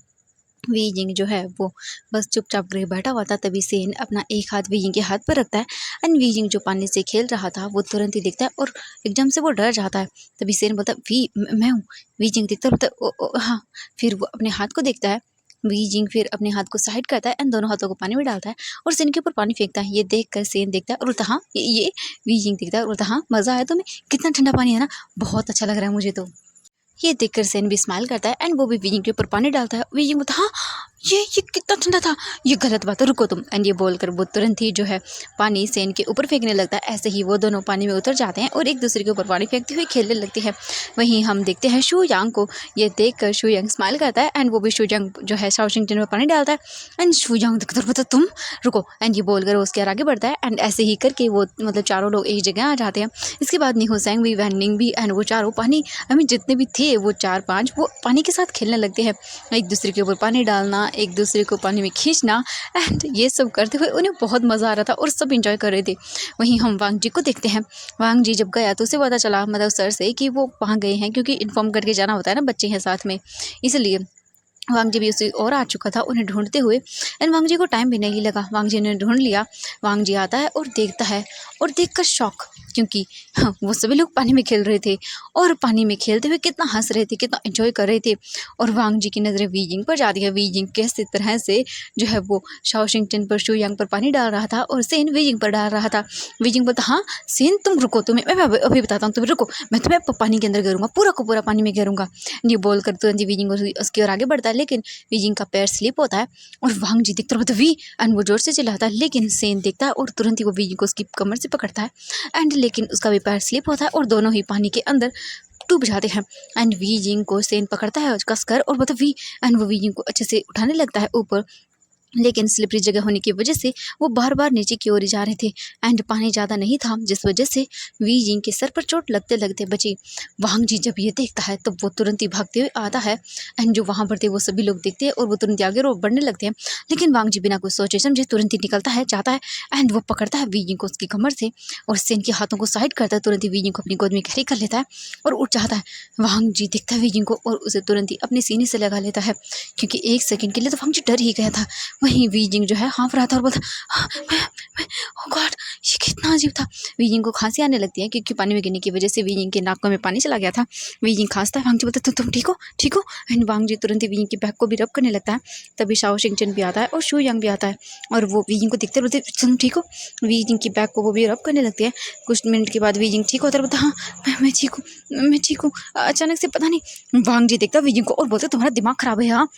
वी यिंग जो है वो बस चुपचाप करके बैठा हुआ था। तभी सेन अपना एक हाथ वी यिंग के हाथ पर रखता है एंड वी यिंग जो पानी से खेल रहा था वो तुरंत ही दिखता है और एकदम से वो डर जाता है। तभी सेन बोलता वी मैं हूँ। वी यिंग देखता बोलता ओ हाँ। फिर वो अपने हाथ को देखता है। वी यिंग फिर अपने हाथ को साइड करता है एंड दोनों हाथों को पानी में डालता है और सेन के ऊपर पानी फेंकता है। ये देख कर सेन देखता है और बोलता हाँ ये वी यिंग देखता है और बोलता हाँ मज़ा आया तुम्हें, कितना ठंडा पानी है ना, बहुत अच्छा लग रहा है मुझे तो। ये देखकर सेन भी स्माइल करता है एंड वो भी वी यिंग के ऊपर पानी डालता है। वी यिंग बोलता हाँ ये कितना ठंडा था, ये गलत बात है, रुको तुम। एंड ये बोलकर वो तुरंत ही जो है पानी सेन के ऊपर फेंकने लगता है। ऐसे ही वो दोनों पानी में उतर जाते हैं और एक दूसरे के ऊपर पानी फेंकते हुए खेलने लगते हैं। वहीं हम देखते हैं शू यांग को। ये देखकर शू यांग स्माइल करता है एंड वो भी शू यांग जो है शाओ शिंग चन में पानी डालता है एंड शू यांग देखकर बोलता तुम रुको। एंड ये बोलकर वो उसके आगे बढ़ता है एंड ऐसे ही करके वो चारों लोग एक जगह आ जाते हैं। इसके बाद निहो सैंग भी, वैन निंग भी एंड वो चारों पानी जितने भी थे वो 4-5 वो पानी के साथ खेलने लगते हैं। एक दूसरे के ऊपर पानी डालना, एक दूसरे को पानी में खींचना एंड ये सब करते हुए उन्हें बहुत मज़ा आ रहा था और सब इंजॉय कर रहे थे। वहीं हम वांग जी को देखते हैं। वांग जी जब गया तो उसे पता चला सर से कि वो वहाँ गए हैं, क्योंकि इन्फॉर्म करके जाना होता है ना, बच्चे हैं साथ में, इसलिए वांग जी भी उसी और आ चुका था उन्हें ढूंढते हुए। एंड वांग जी को टाइम भी नहीं लगा, वांग जी ने ढूंढ लिया। वांग जी आता है और देखता है और देखकर शॉक क्योंकि हाँ, वो सभी लोग पानी में खेल रहे थे और पानी में खेलते हुए कितना हंस रहे थे, कितना एंजॉय कर रहे थे। और वांग जी की नज़रें वीजिंग पर जाती है। वीजिंग कैसे तरह से जो है वो शाओशिंगटन पर शू यांग पर पानी डाल रहा था और सेन वीजिंग पर डाल रहा था। वीजिंग बोलता, हाँ सेन तुम रुको, तुम्हें मैं अभी बताता हूँ, तुम रुको, मैं तुम्हें पानी के अंदर गिरूंगा, पूरा को पूरा पानी में गिरूंगा। ये बोल कर तुरंत ही वीजिंग उसकी ओर आगे बढ़ता है, लेकिन वीजिंग का पैर स्लिप होता है और वांग जी देखता है वी एंड वो जोर से चिल्लाता है, लेकिन सेन देखता है और तुरंत ही वो वीजिंग को उसकी कमर से पकड़ता है एंड लेकिन उसका भी पैर स्लिप होता है और दोनों ही पानी के अंदर डूब जाते हैं। एंड वीजिंग को सेन पकड़ता है कसकर और बोलता वी एंड वो वीजिंग को अच्छे से उठाने लगता है ऊपर, लेकिन स्लिपरी जगह होने की वजह से वो बार बार नीचे की ओर ही जा रहे थे एंड पानी ज़्यादा नहीं था, जिस वजह से वीजिंग के सर पर चोट लगते लगते बची। वांग जी जब ये देखता है तब वो तुरंत ही भागते हुए आता है एंड जो वहाँ पर थे वो सभी लोग देखते हैं और वो तुरंत आगे और बढ़ने लगते हैं, लेकिन वांग जी बिना कुछ सोचे समझे तुरंत ही निकलता है, जाता है एंड वो पकड़ता है वीजिंग को उसकी कमर से और सेन के हाथों को साइड करता है, तुरंत ही वीजिंग को अपनी गोद में गहरी कर लेता है और उठ जाता है। वांग जी देखता है वीजिंग को और उसे तुरंत ही अपने सीने से लगा लेता है, क्योंकि एक सेकंड के लिए तो वांग जी डर ही गया था। वहीं वीजिंग जो है हाँफ रहा था और बोलता, "हाँ, मैं ओह गॉड, ये कितना अजीब था।" वीजिंग को खांसी आने लगती है क्योंकि पानी में गिरने की वजह से वीजिंग के नाकों में पानी चला गया था। वीजिंग खांसता है, वांग जी बोलता, तुम ठीक हो, ठीक हो? एंड वांग जी तुरंत ही वीजिंग के बैक को भी रब करने लगता है। तभी शाओशिंगटन भी आता है और शू यांग भी आता है और वो वीजिंग को देखते बोलते, तुम ठीक हो? वीजिंग की बैक को वो भी रब करने लगते हैं। कुछ मिनट के बाद वीजिंग ठीक होता है और बोलता, हाँ मैं ठीक हूँ, मैं ठीक हूँ। अचानक से पता नहीं वांग जी देखता वीजिंग को और बोलते, तुम्हारा दिमाग खराब है, हाँ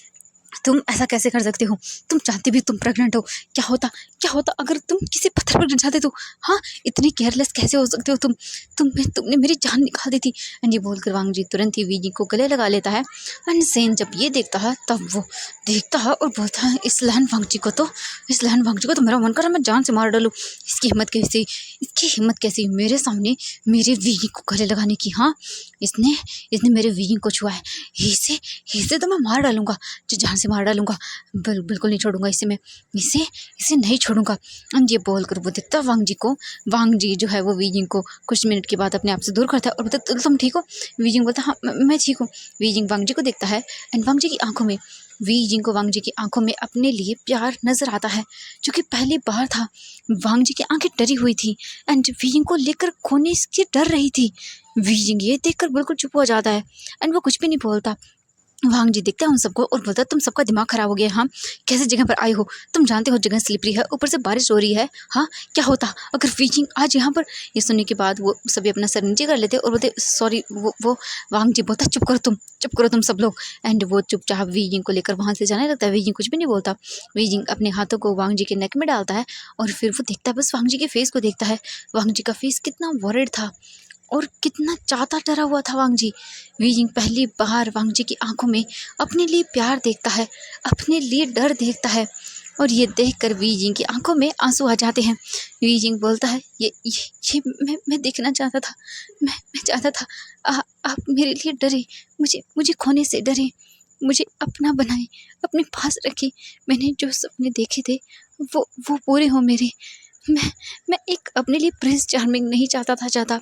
तुम ऐसा कैसे कर सकते हो? तुम जानते भी तुम प्रेग्नेंट हो। क्या होता अगर तुम किसी पत्थर पर गिर जाते तो? हाँ, इतनी केयरलेस कैसे हो सकते हो तुम? तुमने मेरी जान निकाल दी थी। एंड ये बोलकर वांग जी तुरंत ही वीजी को गले लगा लेता है। एंड सेन जब ये देखता है तब वो देखता है और बोलता है, इस लहन वांग जी को तो मेरा मन कर रहा है मैं जान से मार डालूँ। इसकी हिम्मत कैसी मेरे सामने मेरे वीजी को गले लगाने की? हाँ, इसने मेरे वीजी को छुआ है, इसे तो मैं मार डालूंगा, जान से मार डालूंगा। बिल्कुल नहीं छोड़ूंगा इसे नहीं छोड़ूंगा। एंड ये बोल कर वो देखता वांग जी को। वांग जी जो है वो वीजिंग को कुछ मिनट के बाद अपने आप से दूर करता है और बोलता, तुम ठीक हो? वीजिंग बोलता, हाँ मैं ठीक हूँ। वीजिंग वांग जी को देखता है एंड वांग जी की आंखों में अपने लिए प्यार नजर आता है, जो कि पहली बार था। वांग जी की आंखें डरी हुई थी एंड वीजिंग को लेकर खोने से डर रही थी। वीजिंग ये देखकर बिल्कुल चुप हो जाता है एंड वो कुछ भी नहीं बोलता। वांग जी देखता है उन सबको और बोलता, तुम सबका दिमाग खराब हो गया, हाँ कैसे जगह पर आए हो? तुम जानते हो जगह स्लिपरी है, ऊपर से बारिश हो रही है। हाँ, क्या होता अगर वीजिंग आज यहाँ पर? ये सुनने के बाद वो सभी अपना सर नीचे कर लेते और बोलते, सॉरी। वो वांग जी बोलता, चुप करो तुम सब लोग। एंड वो चुपचाप वीजिंग को लेकर वहाँ से जाने लगता है। वीजिंग कुछ भी नहीं बोलता। वीजिंग अपने हाथों को वांग जी के नेक में डालता है और फिर वो देखता है, बस वांग जी के फेस को देखता है। वांग जी का फेस कितना वॉरिड था और कितना ज़्यादा डरा हुआ था वांग जी। वीजिंग पहली बार वांग जी की आंखों में अपने लिए प्यार देखता है, अपने लिए डर देखता है और ये देखकर वीजिंग की आंखों में आंसू आ जाते हैं। वीजिंग बोलता है, ये मैं देखना चाहता था, मैं चाहता था आप मेरे लिए डरे, मुझे खोने से डरे, मुझे अपना बनाए, अपने पास रखे। मैंने जो सपने देखे थे वो पूरे हो मेरे। मैं एक अपने लिए प्रिंस चार्मिंग नहीं चाहता था ज़्यादा।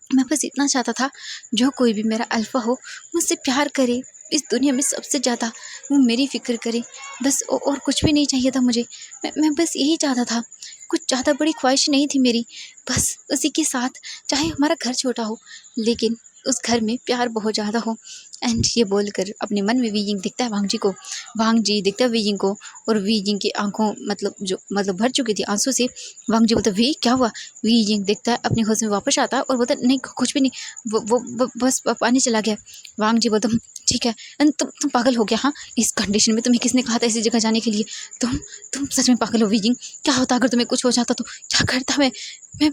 मैं बस इतना चाहता था, जो कोई भी मेरा अल्फ़ा हो मुझसे प्यार करे, इस दुनिया में सबसे ज़्यादा वो मेरी फ़िक्र करे, बस और कुछ भी नहीं चाहिए था मुझे। मैं बस यही चाहता था, कुछ ज़्यादा बड़ी ख्वाहिश नहीं थी मेरी, बस उसी के साथ चाहे हमारा घर छोटा हो लेकिन उस घर में प्यार बहुत ज़्यादा हो। एंड ये बोलकर अपने मन में वीजिंग दिखता है वांग जी को। वांग जी दिखता है वीजिंग को और वीजिंग की आंखों मतलब भर चुकी थी आंसू से। वांग जी बोलता, वी क्या हुआ? वीजिंग देखता है, अपने होश में वापस आता है और बोलता, नहीं कुछ भी नहीं, वो बस पानी चला गया। वांग जी बोलता, ठीक है। एंड तुम पागल हो गया? हाँ, इस कंडीशन में तुम्हें किसने कहा था ऐसी जगह जाने के लिए? तुम सच में पागल हो वीजिंग। क्या होता अगर तुम्हें कुछ हो जाता तो? क्या करता मैं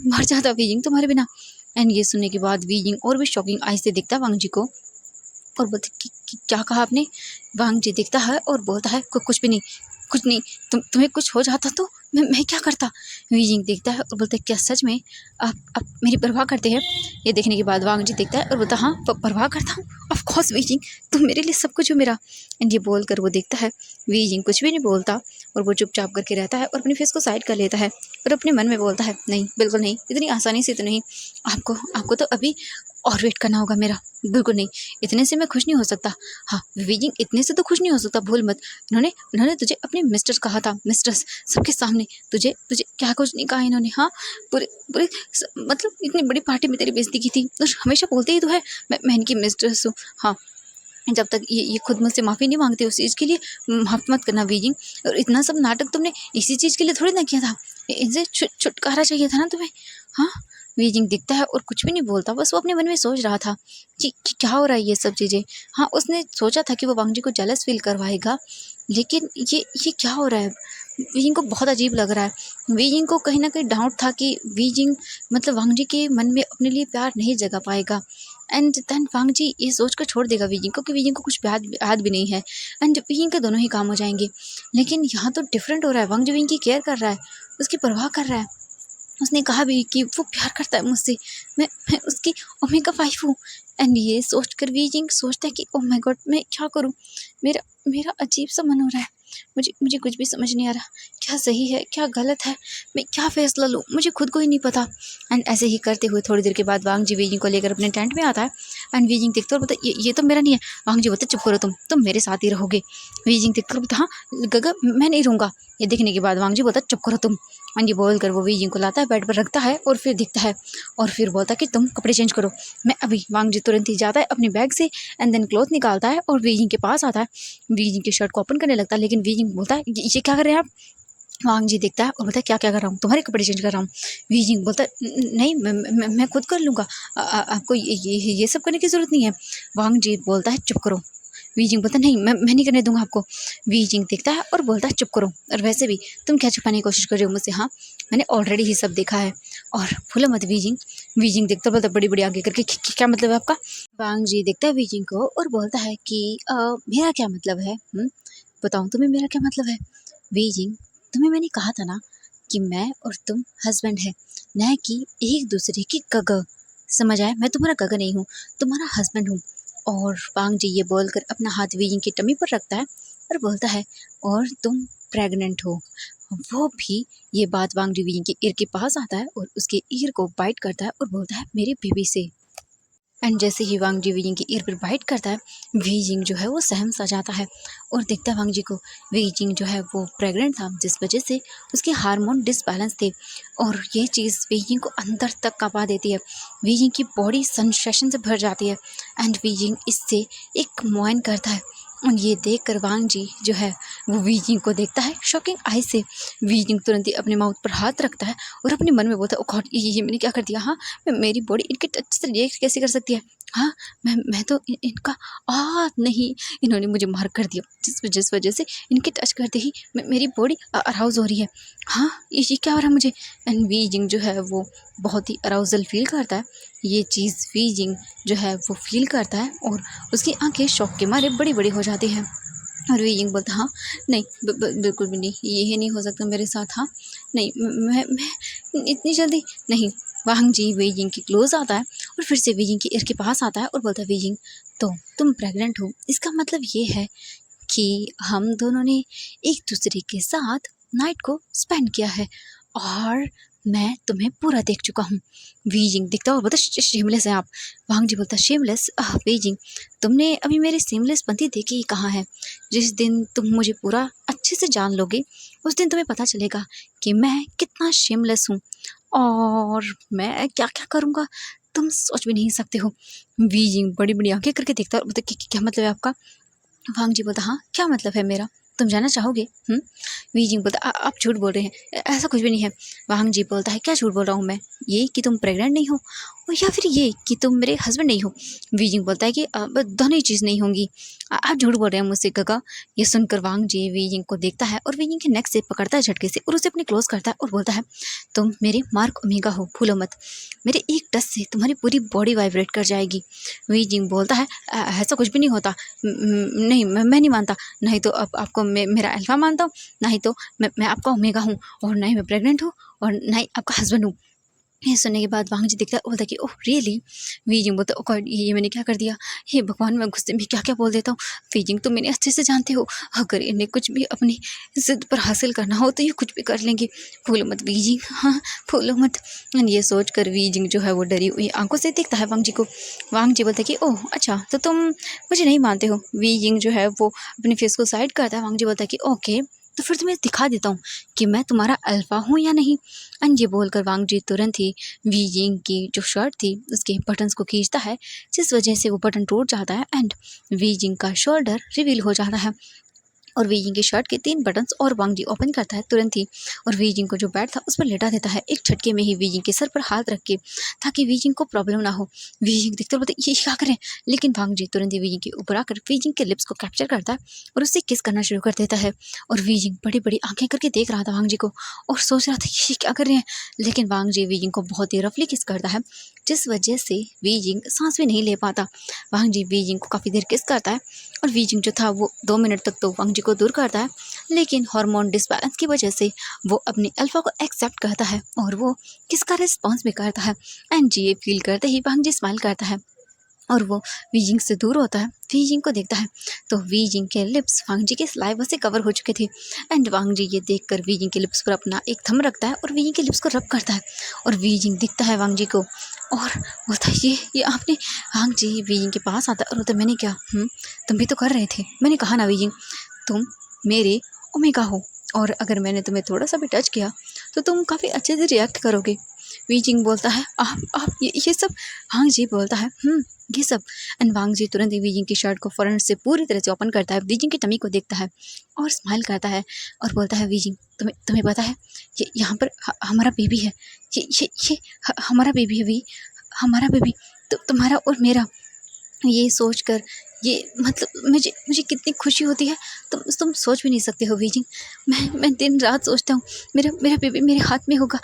मर जाता वीजिंग तुम्हारे बिना। एंड ये सुनने के बाद वीजिंग और भी शॉकिंग आई से देखता वांग जी को और बोलते, क्या कहा आपने? वांग जी देखता है और बोलता है, कुछ भी नहीं, कुछ नहीं। तुम्हें कुछ हो जाता तो मैं क्या करता? वीजिंग देखता है और बोलता है, क्या सच में आप मेरी परवाह करते हैं? ये देखने के बाद वांग जी देखता है और बोलता, हाँ परवाह करता हूँ, ऑफ कोर्स वीजिंग, तुम मेरे लिए सब कुछ हो मेरा। एंड ये बोल कर वो देखता है, वीजिंग कुछ भी नहीं बोलता और वो चुपचाप करके रहता है और अपने फेस को साइड कर लेता है और अपने मन में बोलता है, नहीं बिल्कुल नहीं, इतनी आसानी से तो नहीं। आपको तो अभी और वेट करना होगा मेरा। बिल्कुल नहीं, इतने से मैं खुश नहीं हो सकता। हाँ वीजिंग, इतने से तो खुश नहीं हो सकता, भूल मत। इन्होंने इन्होंने तुझे अपनी मिस्टर कहा था, मिस्ट्रेस, सबके सामने। तुझे तुझे क्या कुछ नहीं कहा इन्होंने। हाँ, पूरे पूरे मतलब इतनी बड़ी पार्टी में तेरी बेइज्जती की थी, और हमेशा बोलते ही तो है मैं इनकी मिस्ट्रेस हूँ। हाँ, जब तक ये खुद मुझसे माफ़ी नहीं मांगते उस चीज़ के लिए, माफ़ मत करना बीजिंग। और इतना सब नाटक तुमने इसी चीज़ के लिए थोड़ी ना किया था, इनसे छुटकारा चाहिए था ना तुम्हें। हाँ, बीजिंग दिखता है और कुछ भी नहीं बोलता, बस वो अपने मन में सोच रहा था कि क्या हो रहा है ये सब चीज़ें। हाँ, उसने सोचा था कि वो वांगजी को जेलस फील करवाएगा, लेकिन ये क्या हो रहा है। बीजिंग को बहुत अजीब लग रहा है। बीजिंग को कहीं ना कहीं डाउट था कि बीजिंग मतलब वांगजी के मन में अपने लिए प्यार नहीं जगा पाएगा। एंड देन वांगजी ये सोच कर छोड़ देगा वीजिंग को कि वीजिंग को कुछ याद भी नहीं है, एंड वीजिंग के दोनों ही काम हो जाएंगे। लेकिन यहाँ तो डिफरेंट हो रहा है, वांगजी वीजिंग की केयर कर रहा है, उसकी परवाह कर रहा है। उसने कहा भी कि वो प्यार करता है मुझसे, मैं उसकी ओमेगा वाइफ हूँ। एंड ये सोच कर वीजिंग सोचता है कि ओह माय गॉड, मैं क्या करूँ। मेरा मेरा अजीब सा मन हो रहा है। मुझे मुझे कुछ भी समझ नहीं आ रहा, क्या सही है क्या गलत है, मैं क्या फ़ैसला लूँ, मुझे खुद को ही नहीं पता। एंड ऐसे ही करते हुए थोड़ी देर के बाद वांग जी वीजिंग को लेकर अपने टेंट में आता है। एंड वीजिंग देखते और बोलता ये तो मेरा नहीं है। वांग जी बोलते चुप करो, तुम मेरे साथ ही रहोगे। वीजिंग देखकर बोलता हाँ गगा, मैं नहीं रहूँगा। ये देखने के बाद वांग जी बोलता चुप करो तुम। एंड ये बोल कर वो वीजिंग को लाता है, बेड पर रखता है और फिर दिखता है, और फिर बोलता है कि तुम कपड़े चेंज करो, मैं अभी। वांग जी तुरंत ही जाता है अपने बैग से, एंड देन क्लॉथ निकालता है और वीजिंग के पास आता है। वीजिंग की शर्ट को ओपन करने लगता है, लेकिन वीजिंग बोलता है ये क्या कर रहे हैं आप। वांग जी देखता है और बोलता है क्या क्या कर रहा हूँ, तुम्हारे कपड़े चेंज कर रहा हूँ। वीजिंग बोलता है नहीं, मैं खुद कर लूँगा, आपको ये सब करने की ज़रूरत नहीं है। वांग जी बोलता है चुप करो। वीजिंग बोलता है नहीं, मैं नहीं करने दूंगा आपको। वीजिंग देखता है और बोलता है चुप करो, और वैसे भी तुम क्या छुपाने की कोशिश कर रहे हो मुझसे। हाँ, मैंने ऑलरेडी ही सब देखा है, और भूलो मत वीजिंग। वीजिंग देखता बोलता बड़ी बड़ी आगे करके क्या मतलब है आपका। वांग जी देखता है वीजिंग को और बोलता है कि मेरा क्या मतलब है, बताऊँ तुम्हें मेरा क्या मतलब है। वीजिंग, तुम्हें मैंने कहा था ना कि मैं और तुम हस्बैंड है, न कि एक दूसरे की गगह। समझ आया, मैं तुम्हारा गगह नहीं हूँ, तुम्हारा हस्बैंड हूँ। और वांग जी ये बोलकर अपना हाथ वीजिंग की टमी पर रखता है और बोलता है और तुम प्रेग्नेंट हो। वो भी ये बात वांग जी वीजिंग के ईयर के पास आता है और उसके ईयर को बाइट करता है और बोलता है मेरे बेबी से। एंड जैसे ही वांग जी वीजिंग के ईयर पर बाइट करता है, वीजिंग जो है वो सहम सा जाता है और देखता है वांग जी को। वीजिंग जो है वो प्रेग्नेंट था, जिस वजह से उसके हार्मोन डिसबैलेंस थे, और ये चीज़ वीजिंग को अंदर तक कपा देती है। वीजिंग की बॉडी सेंसेशन से भर जाती है, एंड वीजिंग इससे एक मोइन करता है। और ये देख कर वांग जी जो है वो वीजिंग को देखता है शॉकिंग आई से। वीजिंग तुरंत ही अपने माउथ पर हाथ रखता है और अपने मन में बोलता है ओ गॉड, ये मैंने क्या कर दिया। हाँ, मेरी बॉडी इनके टच से रिएक्ट कैसे कर सकती है। हाँ, मैं तो इनका नहीं, इन्होंने मुझे मार कर दिया, जिस वजह से इनके टच करते ही मेरी बॉडी अराउज हो रही है। हाँ, ये क्या हो रहा है मुझे। एंड वीजिंग जो है वो बहुत ही अराउजल फील करता है। ये चीज़ वीजिंग जो है वो फील करता है और उसकी आंखें शौक के मारे बड़ी बड़ी हो जाती हैं। और वीजिंग बोलता हाँ नहीं, बिल्कुल भी नहीं, ये नहीं हो सकता मेरे साथ। हाँ नहीं, मैं इतनी जल्दी नहीं। वांग जी वीजिंग के क्लोज आता है और फिर से वीजिंग के ईयर के पास आता है और बोलता है वीजिंग, तो तुम प्रेग्नेंट हो, इसका मतलब ये है कि हम दोनों ने एक दूसरे के साथ नाइट को स्पेंड किया है, और मैं तुम्हें पूरा देख चुका हूँ। वीजिंग दिखता और बोलता शेमलेस है आप। वांग जी बोलता शेमलेस, वीजिंग तुमने अभी मेरी शेमलेस पंथी देखी ही कहाँ है। जिस दिन तुम मुझे पूरा अच्छे से जान लोगे, उस दिन तुम्हें पता चलेगा कि मैं कितना शेमलेस हूँ, और मैं क्या क्या करूँगा तुम सोच भी नहीं सकते हो। वीजिंग बड़ी बड़ी आंखें करके देखता और बोलता क्या मतलब है आपका। वांग जी बोलता हाँ क्या मतलब है मेरा, तुम जानना चाहोगे। वीजिंग बोलता आप झूठ बोल रहे हैं, ऐसा कुछ भी नहीं है। वांग जी बोलता है क्या झूठ बोल रहा हूँ मैं, ये कि तुम प्रेग्नेंट नहीं हो, और या फिर ये कि तुम मेरे हस्बैंड नहीं हो। वीजिंग बोलता है कि दोनों ही चीज़ नहीं होंगी, आप झूठ बोल रहे हैं मुझसे गगा। ये सुनकर वांग जी वीजिंग को देखता है और वीजिंग के नेक से पकड़ता है झटके से और उसे अपने क्लोज करता है और बोलता है तुम मेरे मार्क ओमेगा हो, भूलो मत। मेरे एक टच से तुम्हारी पूरी बॉडी वाइब्रेट कर जाएगी। वीजिंग बोलता है ऐसा कुछ भी नहीं होता, नहीं मैं नहीं मानता। नहीं तो अब आपको मेरा अल्फा मानता हूँ, नहीं तो मैं आपका ओमेगा हूँ, और ना ही मैं प्रेग्नेंट हूँ, और ना ही आपका हस्बैंड हूँ। ये सुनने के बाद वांग जी देखता है, बोलता है कि ओह रियली। वीजिंग बोलता है, ओह गॉड, ये मैंने क्या कर दिया, हे भगवान, मैं गुस्से में क्या क्या बोल देता हूँ। वीजिंग तुम मैंने अच्छे से जानते हो, अगर इन्हें कुछ भी अपनी जिद पर हासिल करना हो तो ये कुछ भी कर लेंगे, भूलो मत वीजिंग, हाँ भूलो मत। And ये सोच कर वीजिंग जो है वो डरी हुई आंखों से देखता है वांग जी को। वांग जी बोलता है कि ओह अच्छा, तो तुम मुझे नहीं मानते हो। वीजिंग जो है वो अपने फेस को साइड करता है। वांग जी बोलता है कि ओके, तो फिर तुम्हें दिखा देता हूँ कि मैं तुम्हारा अल्फा हूँ या नहीं। एंड ये बोलकर वांग जी तुरंत ही वीजिंग की जो शर्ट थी उसके बटन्स को खींचता है, जिस वजह से वो बटन टूट जाता है एंड वीजिंग का शोल्डर रिवील हो जाता है और वीजिंग की शर्ट के 3 बटन्स और वांग जी ओपन करता है तुरंत ही और वीजिंग को जो बेड था उस पर लेटा देता है एक झटके में ही वीजिंग के सर पर हाथ रख के, ताकि वीजिंग को प्रॉब्लम ना हो। वीजिंग देखते बोलते ये क्या करें, लेकिन वांग जी तुरंत ही वीजिंग के ऊपर आकर वीजिंग के लिप्स को कैप्चर करता है और उससे किस करना शुरू कर देता है। और वीजिंग बड़ी बड़ी आंखें करके देख रहा था वांग जी को और सोच रहा था ये क्या कर रहे हैं, लेकिन वांग जी वीजिंग को बहुत ही रफली किस करता है, जिस वजह से वीजिंग सांस भी नहीं ले पाता। वांग जी वीजिंग को काफ़ी देर किस करता है और वीजिंग जो था वो 2 मिनट तक तो वांग जी को दूर करता है, लेकिन हार्मोन डिसबैलेंस की वजह से वो अपने अल्फा को एक्सेप्ट करता है और वो किसका रिस्पॉन्स भी करता है। एंड ये फील करते ही वांग जी स्माइल करता है और वो वीजिंग से दूर होता है। वीजिंग को देखता है तो वीजिंग के लिप्स वांग जी के सलाइवा से कवर हो चुके थे एंड वांग जी ये देखकर वीजिंग के लिप्स पर अपना एक थंब रखता है और वीजिंग के लिप्स को रब करता है और वीजिंग दिखता है वांग जी को और बोलता है ये आपने। वांग जी वीजिंग के पास आता है और बोलता है मैंने क्या, तुम भी तो कर रहे थे, मैंने कहा ना वीजिंग, तुम मेरे ओमेगा हो और अगर मैंने तुम्हें थोड़ा सा भी टच किया तो तुम काफ़ी अच्छे से रिएक्ट करोगे। वीजिंग बोलता है आप ये सब। वांग जी बोलता है ये सब। एंड वांग जी तुरंत ही वीजिंग की शर्ट को फ्रंट से पूरी तरह से ओपन करता है, वीजिंग की टमी को देखता है और स्माइल करता है और बोलता है वीजिंग तुम्हें पता है ये यहाँ पर हमारा बेबी है, ये हमारा बेबी है हमारा बेबी, तो तुम्हारा और मेरा। ये सोचकर ये मतलब मुझे कितनी खुशी होती है, तुम सोच भी नहीं सकते हो वीजिंग। मैं दिन रात सोचता हूँ मेरा मेरा बेबी मेरे हाथ में होगा,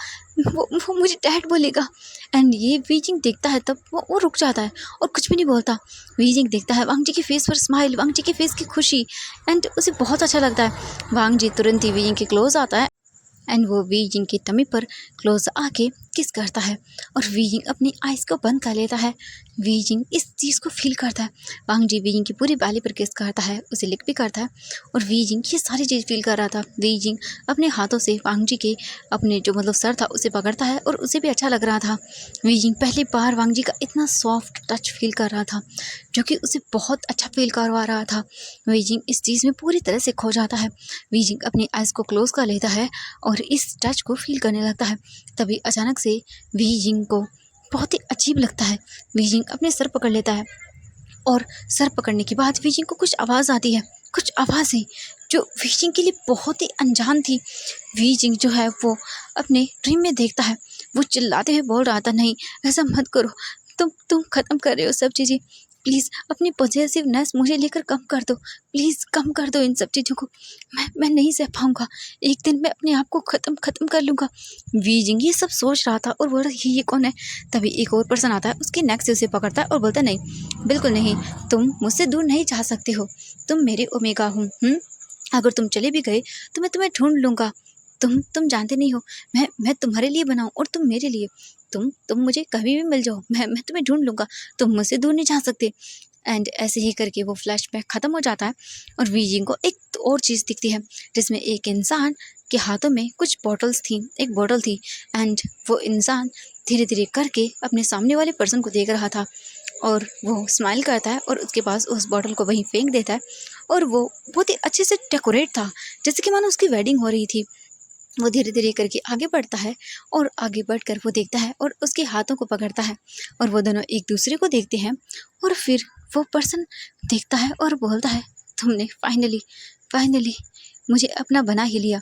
वो मुझे डैड बोलेगा। एंड ये वीजिंग देखता है तब वो रुक जाता है और कुछ भी नहीं बोलता। वीजिंग देखता है वांग जी के फेस पर स्माइल, वांग जी के फेस की खुशी एंड उसे बहुत अच्छा लगता है। वांग जी तुरंत ही वीजिंग के क्लोज आता है एंड वो वीजिंग की टमी पर क्लोज आके किस करता है और वीजिंग अपनी आइज़ को बंद कर लेता है। वीजिंग इस चीज़ को फील करता है। वांग जी वीजिंग की पूरी बैली पर किस करता है, उसे लिक भी करता है और वीजिंग ये सारी चीज़ फील कर रहा था। वीजिंग अपने हाथों से वांग जी के अपने जो मतलब सर था उसे पकड़ता है और उसे भी अच्छा लग रहा था। वीजिंग पहली बार वांग जी का इतना सॉफ्ट टच फील कर रहा था जो कि उसे बहुत अच्छा फील करवा रहा था। वीजिंग इस चीज़ में पूरी तरह से खो जाता है। वीजिंग अपनी आइज़ को क्लोज कर लेता है और इस टच को फील करने लगता है। तभी अचानक से वीजिंग को बहुत ही अजीब लगता है। वीजिंग अपने सर पकड़ लेता है और सर पकड़ने के बाद वीजिंग को कुछ आवाज़ आती है, कुछ आवाज़ें जो वीजिंग के लिए बहुत ही अनजान थी। वीजिंग जो है वो अपने ड्रीम में देखता है, वो चिल्लाते हुए बोल रहा था नहीं ऐसा मत करो, तुम ख़त्म कर रहे हो सब चीज़ें, प्लीज़ अपनी पॉजेसिवनेस मुझे लेकर कम कर दो, प्लीज़ कम कर दो इन सब चीज़ों को, मैं नहीं सह पाऊँगा, एक दिन मैं अपने आप को ख़त्म कर लूँगा। वीजिंग ये सब सोच रहा था और बोल रहा ये कौन है। तभी एक और पर्सन आता है, उसके नेक से उसे पकड़ता है और बोलता है नहीं बिल्कुल नहीं, तुम मुझसे दूर नहीं जा सकते हो, तुम मेरे ओमेगा हो। अगर तुम चले भी गए तो मैं तुम्हें ढूंढ लूँगा। तुम जानते नहीं हो मैं तुम्हारे लिए बना हूँ और तुम मेरे लिए। तुम मुझे कभी भी मिल जाओ, मैं तुम्हें ढूंढ लूँगा, तुम मुझसे दूर नहीं जा सकते। एंड ऐसे ही करके वो फ्लैशबैक ख़त्म हो जाता है और वीजिंग को एक और चीज़ दिखती है जिसमें एक इंसान के हाथों में कुछ बॉटल्स थी, एक बॉटल थी एंड वो इंसान धीरे धीरे करके अपने सामने वाले पर्सन को देख रहा था और वो स्माइल करता है और उसके पास उस बॉटल को वहीं फेंक देता है और वो बहुत ही अच्छे से डेकोरेट था, जैसे कि मानो उसकी वेडिंग हो रही थी। वो धीरे धीरे करके आगे बढ़ता है और आगे बढ़कर वो देखता है और उसके हाथों को पकड़ता है और वो दोनों एक दूसरे को देखते हैं और फिर वो पर्सन देखता है और बोलता है तुमने फाइनली मुझे अपना बना ही लिया,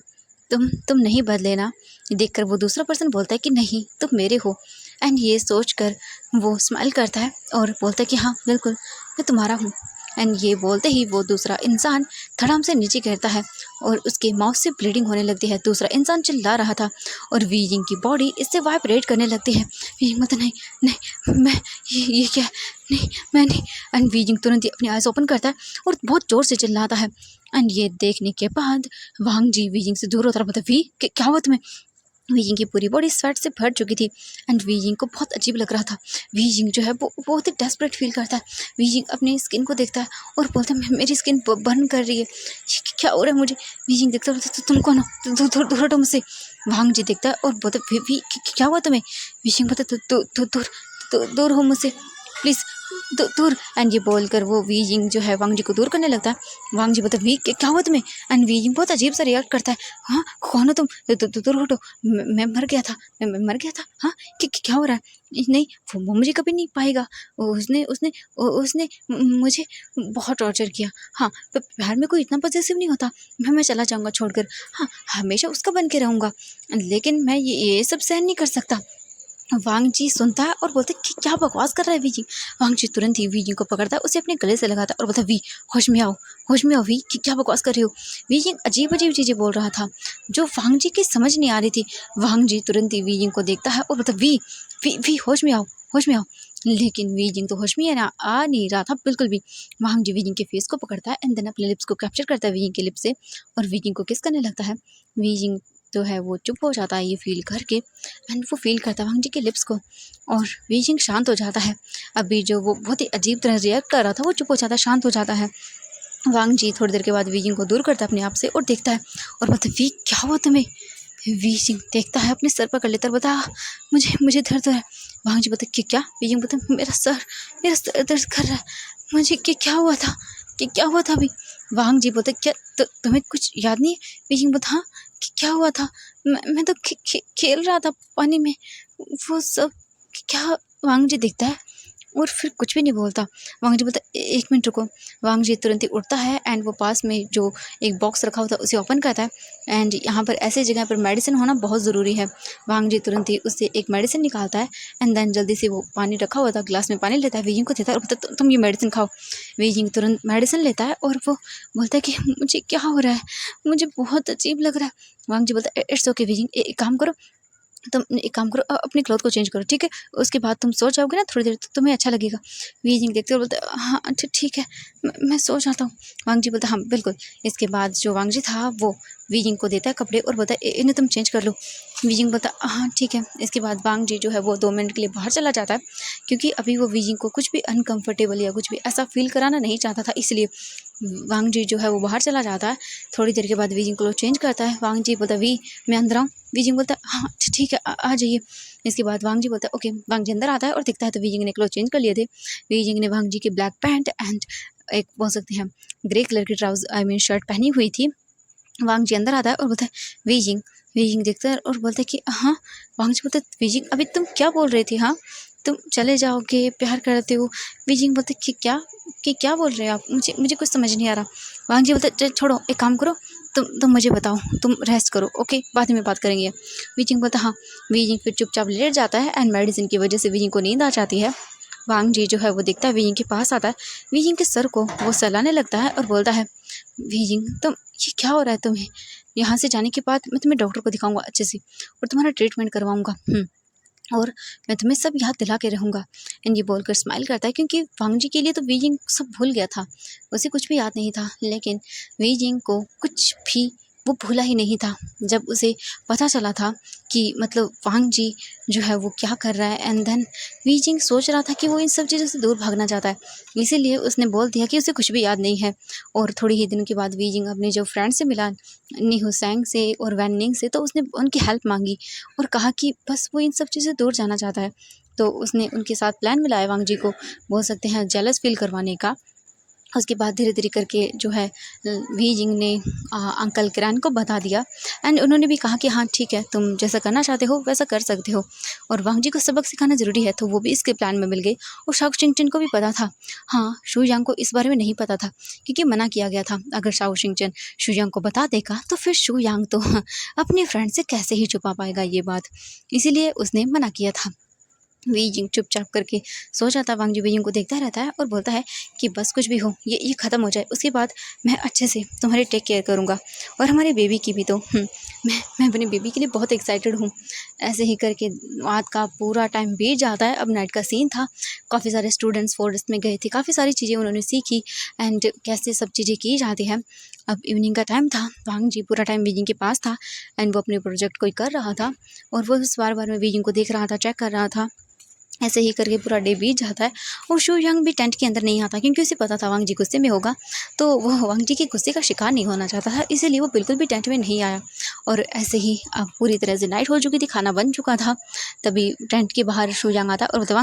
तुम नहीं बदले ना। देखकर वो दूसरा पर्सन बोलता है कि नहीं तुम मेरे हो। एंड ये सोचकर वो स्माइल करता है और बोलता है कि हाँ बिल्कुल मैं तुम्हारा हूँ। एंड ये बोलते ही वो दूसरा इंसान धड़ाम से नीचे गिरता है और उसके माउथ से ब्लीडिंग होने लगती है। दूसरा इंसान चिल्ला रहा था और वीजिंग की बॉडी इससे वाइब्रेट करने लगती है। वीजिंग मतलब नहीं मैं ये क्या है? नहीं मैं नहीं। एंड वीजिंग तुरंत ही अपनी आइज़ ओपन करता है और बहुत ज़ोर से चिल्लाता है। एंड ये देखने के बाद वांग जी वीजिंग से दूर होता है, मतलब वी क्या हुआ तुम्हें। वीजिंग की पूरी बॉडी स्वेट से भर चुकी थी एंड वीजिंग को बहुत अजीब लग रहा था। वीजिंग जो है वो बहुत ही डेस्परेट फील करता है। वीजिंग अपनी स्किन को देखता है और बोलता है मेरी स्किन बर्न कर रही है, ये क्या हो रहा है मुझे। वीजिंग देखता है, तुम कौन हो, दूर हटो मुझसे। वांग जी देखता है और बोलता है क्या हुआ तुम्हें। वीजिंग बोलता दूर दूर हो मुझसे प्लीज़, दूर। एंड ये बोलकर वो वीजिंग जो है वांग जी को दूर करने लगता है। वांग जी बोलता है क्या हुआ तुम्हें। एंड वीजिंग बहुत अजीब सा रिएक्ट करता है, हाँ कौन हो तुम, दूर हटो, मैं मर गया था, मैं मर गया था, हाँ क्या हो रहा है। नहीं वो मुझे कभी नहीं पाएगा, उसने उसने उसने मुझे बहुत टॉर्चर किया। हाँ प्यार में कोई इतना पॉजेसिव नहीं होता। मैं चला जाऊँगा छोड़कर, हाँ हमेशा उसका बन के रहूँगा, लेकिन मैं ये सब सहन नहीं कर सकता। वांग जी सुनता है और बोलता है कि क्या बकवास कर रहा है वीजिंग। वांग जी तुरंत ही वीजिंग को पकड़ता है, उसे अपने गले से लगाता है और बोलता है वी होश में आओ, होश में आओ वी, कि क्या बकवास कर रही हो। वीजिंग अजीब अजीब चीज़ें बोल रहा था जो वांग जी की समझ नहीं आ रही थी। वांग जी तुरंत ही वीजिंग को देखता है और बोलता है वी होश में आओ, होश में आओ। लेकिन वीजिंग तो होश में आ नहीं रहा था बिल्कुल भी। वांग जी वीजिंग के फेस को पकड़ता है एंड देन अपने लिप्स को कैप्चर करता है वीजिंग के लिप्स से और वीजिंग को किस करने लगता है। वीजिंग तो है वो चुप हो जाता है ये फील करके एंड वो फील करता है वांग जी के लिप्स को और वीजिंग शांत हो जाता है। अभी जो वो बहुत ही अजीब तरह रिएक्ट कर रहा था वो चुप हो जाता है, शांत हो जाता है। वांग जी थोड़ी देर के बाद वीजिंग को दूर करता है अपने आप से और देखता है और बोलता है वी क्या हुआ तुम्हें। वीजिंग देखता है अपने सर पकड़ लेता है, बता मुझे दर्द हो रहा है। वांग जी बोलता है कि क्या। वीजिंग बोलता है मेरा सर दर्द कर रहा है, मुझे क्या हुआ था, क्या हुआ था अभी। वांग जी बोलते क्या तुम्हें कुछ याद नहीं है। वीजिंग बोलता हाँ क्या हुआ था, मैं तो खेल रहा था पानी में, वो सब क्या। वांग जी देखता है और फिर कुछ भी नहीं बोलता। वांग जी बोलता एक मिनट रुको। वांग जी तुरंत ही उठता है एंड वो पास में जो एक बॉक्स रखा होता है उसे ओपन करता है एंड यहाँ पर ऐसी जगह पर मेडिसिन होना बहुत ज़रूरी है। वांग जी तुरंत ही उससे एक मेडिसिन निकालता है एंड देन जल्दी से वो पानी रखा हुआ था ग्लास में पानी लेता है, वीजिंग को देता है और बोलता तुम ये मेडिसिन खाओ। वीजिंग तुरंत मेडिसिन लेता है और वो बोलता है कि मुझे क्या हो रहा है, मुझे बहुत अजीब लग रहा है। वांग जी बोलता है इट्स ओके वीजिंग, एक काम करो, तुम एक काम करो अपने क्लॉथ को चेंज करो, ठीक है, उसके बाद तुम सो जाओगे ना थोड़ी देर तो तुम्हें अच्छा लगेगा। वीजिंग देखते और बोलते हाँ अच्छा ठीक है, मैं सो जाता हूँ। वांग जी बोलता हाँ बिल्कुल। इसके बाद जो वांग जी था वो वीजिंग को देता है कपड़े और बोलता है इन्हें तुम चेंज कर लो। वीजिंग बोलता हाँ ठीक है। इसके बाद वांग जी जो है वो 2 मिनट के लिए बाहर चला जाता है क्योंकि अभी वो वीजिंग को कुछ भी अनकम्फर्टेबल या कुछ भी ऐसा फील कराना नहीं चाहता था, इसलिए वांग जी जो है वो बाहर चला जाता है। थोड़ी देर के बाद वीजिंग क्लोथ चेंज करता है। वांग जी बोलता वी मैं अंदर आऊँ। वीजिंग बोलता है हाँ ठीक है आ जाइए। इसके बाद वांग जी बोलता है ओके। वांग जी अंदर आता है और दिखता है तो वीजिंग ने क्लोथ चेंज कर लिए थे। वीजिंग ने वांग जी के ब्लैक पैंट एंड एक बोल सकते हैं ग्रे कलर की ट्राउजर आई मीन शर्ट पहनी हुई थी। वांग जी अंदर आता है और बोलता है वीजिंग। वीजिंग देखता है और बोलता है कि हाँ। वांग जी बोलता है वीजिंग अभी तुम क्या बोल रही थी, हाँ तुम चले जाओगे प्यार करते हो। वीजिंग बोलते कि क्या बोल रहे हो आप, मुझे कुछ समझ नहीं आ रहा। वांग जी बोलते चल छोड़ो एक काम करो, तुम मुझे बताओ, तुम रेस्ट करो ओके बाद में बात करेंगे। वीजिंग बोलता हाँ। वीजिंग फिर चुपचाप लेट जाता है एंड मेडिसिन की वजह से वीजिंग को नींद आ जाती है। वांग जी जो है वो देखता है वीजिंग के पास आता है, वीजिंग के सर को वो सहलाने लगता है और बोलता है वीजिंग तुम ये क्या हो रहा है तुम्हें, यहाँ से जाने के बाद मैं तुम्हें डॉक्टर को दिखाऊंगा अच्छे से और तुम्हारा ट्रीटमेंट करवाऊंगा और मैं तुम्हें सब याद दिला के रहूँगा। एंड ये बोलकर स्माइल करता है क्योंकि वांग जी के लिए तो वीजिंग सब भूल गया था, उसे कुछ भी याद नहीं था, लेकिन वीजिंग को कुछ भी वो भूला ही नहीं था जब उसे पता चला था कि मतलब वांग जी जो है वो क्या कर रहा है। एंड देन वीजिंग सोच रहा था कि वो इन सब चीज़ों से दूर भागना चाहता है, इसीलिए उसने बोल दिया कि उसे कुछ भी याद नहीं है। और थोड़ी ही दिन के बाद वीजिंग अपने जो फ्रेंड से मिला निहुसैंग से और वैन निंग से, तो उसने उनकी हेल्प मांगी और कहा कि बस वो इन सब चीज़ों से दूर जाना चाहता है। तो उसने उनके साथ प्लान मिलाया वांग जी को, बोल सकते हैं जेलस फील करवाने का। उसके बाद धीरे धीरे करके जो है वीजिंग ने अंकल किरान को बता दिया एंड उन्होंने भी कहा कि हाँ ठीक है तुम जैसा करना चाहते हो वैसा कर सकते हो। और वांग जी को सबक सिखाना ज़रूरी है तो वो भी इसके प्लान में मिल गई। और शाओ शिंगचन को भी पता था, हाँ शू यांग को इस बारे में नहीं पता था क्योंकि मना किया गया था अगर शाओ शिंगचन शू यांग को बता देगा तो फिर शू यांग तो अपने फ्रेंड से कैसे ही छुपा पाएगा ये बात, इसीलिए उसने मना किया था। वीजिंग चुपचाप करके सो जाता है। वांग जी वीजिंग को देखता रहता है और बोलता है कि बस कुछ भी हो ये ख़त्म हो जाए उसके बाद मैं अच्छे से तुम्हारी टेक केयर करूँगा और हमारे बेबी की भी तो। मैं अपनी बेबी के लिए बहुत एक्साइटेड हूँ। ऐसे ही करके रात का पूरा टाइम बीत जाता है। अब नाइट का सीन था, काफ़ी सारे स्टूडेंट्स फॉरेस्ट में गए थे, काफ़ी सारी चीज़ें उन्होंने सीखी एंड कैसे सब चीज़ें की जाती हैं। अब इवनिंग का टाइम था, वांग जी पूरा टाइम बीजिंग के पास था एंड वो अपने प्रोजेक्ट कोई कर रहा था और वो उस बार में बीजिंग को देख रहा था, चेक कर रहा था। ऐसे ही करके पूरा डे बीत जाता है और शू यंग भी टेंट के अंदर नहीं आता क्योंकि उसे पता था वांग जी गुस्से में होगा, तो वो वांग जी के गुस्से का शिकार नहीं होना चाहता था, इसीलिए वो बिल्कुल भी टेंट में नहीं आया। और ऐसे ही अब पूरी तरह से नाइट हो चुकी थी, खाना बन चुका था, तभी टेंट के बाहर शू यंग आता है और बोलता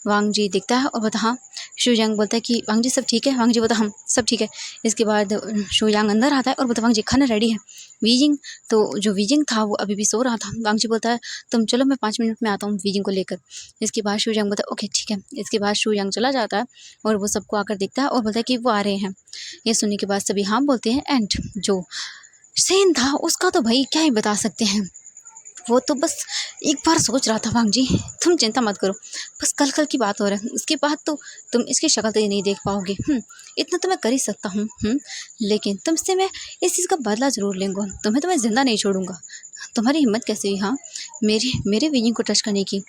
वांग जी दिखता है और बोलता हाँ। शू यंग बोलता है कि वांग जी सब ठीक है? वांग जी बोलता हम सब ठीक है। इसके बाद शू यंग अंदर आता है और बोलता वांग जी खाना रेडी है। वीजिंग तो जो वीजिंग था वो अभी भी सो रहा था। वांग जी बोलता है तुम चलो, मैं 5 मिनट में आता हूँ वीजिंग को लेकर। इसके बाद शू यंग बोलता है ओके ठीक है। इसके बाद शू यंग चला जाता है और वो सबको आकर देखता है और बोलता है कि वो आ रहे हैं। ये सुनने के बाद सभी हाँ बोलते हैं एंड जो सेन था उसका तो भाई क्या ही बता सकते हैं। वो तो बस एक बार सोच रहा था वांग जी तुम चिंता मत करो, बस कल कल की बात हो रहा है, उसके बाद तो तुम इसकी शक्ल तो नहीं देख पाओगे। इतना तो मैं कर ही सकता हूँ। लेकिन तुमसे मैं इस चीज़ का बदला ज़रूर लूँगा, तुम्हें तो मैं ज़िंदा नहीं छोड़ूंगा। तुम्हारी हिम्मत कैसे हुई हाँ मेरे मेरे विंग को टच करने की?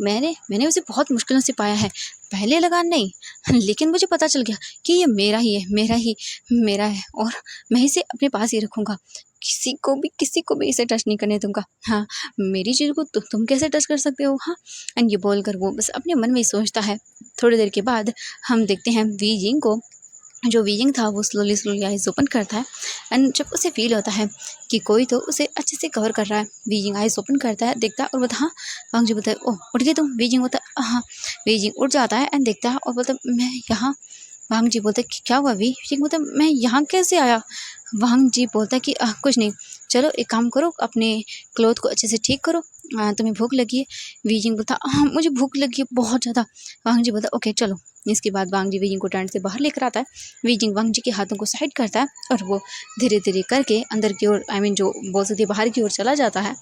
मैंने उसे बहुत मुश्किलों से पाया है, पहले लगान नहीं, लेकिन मुझे पता चल गया कि ये मेरा ही है, मेरा है और मैं इसे अपने पास ही रखूँगा। किसी को भी इसे टच नहीं करने दूंगा। हाँ, मेरी चीज़ को तुम कैसे टच कर सकते हो? हाँ, एंड ये बोलकर वो बस अपने मन में ही सोचता है। थोड़ी देर के बाद हम देखते हैं वीजिंग को। जो वीजिंग था वो स्लोली आइज ओपन करता है एंड जब उसे फील होता है कि कोई तो उसे अच्छे से कवर कर रहा है, वीजिंग आइज ओपन करता है, देखता है और बोलता हाँ। वांग जी बोलता है ओह उठ गई तुम? वीजिंग बोलता है हाँ। वीजिंग उठ जाता है एंड देखता है और बोलता है मैं यहाँ। वांग जी बोलता है कि क्या हुआ वीजिंग बोलता है मैं यहाँ कैसे आया? वांग जी बोलता है कि कुछ नहीं, चलो एक काम करो, अपने क्लोथ को अच्छे से ठीक करो, तुम्हें भूख लगी है? वीजिंग बोलता हाँ मुझे भूख लगी है बहुत ज़्यादा। वांग जी बोलता ओके चलो। इसके बाद वांग जी वीजिंग को टेंट से बाहर लेकर आता है। वीजिंग वांग जी के हाथों को साइड करता है और वो धीरे धीरे करके अंदर की ओर जो बोल सकते बाहर की ओर चला जाता है।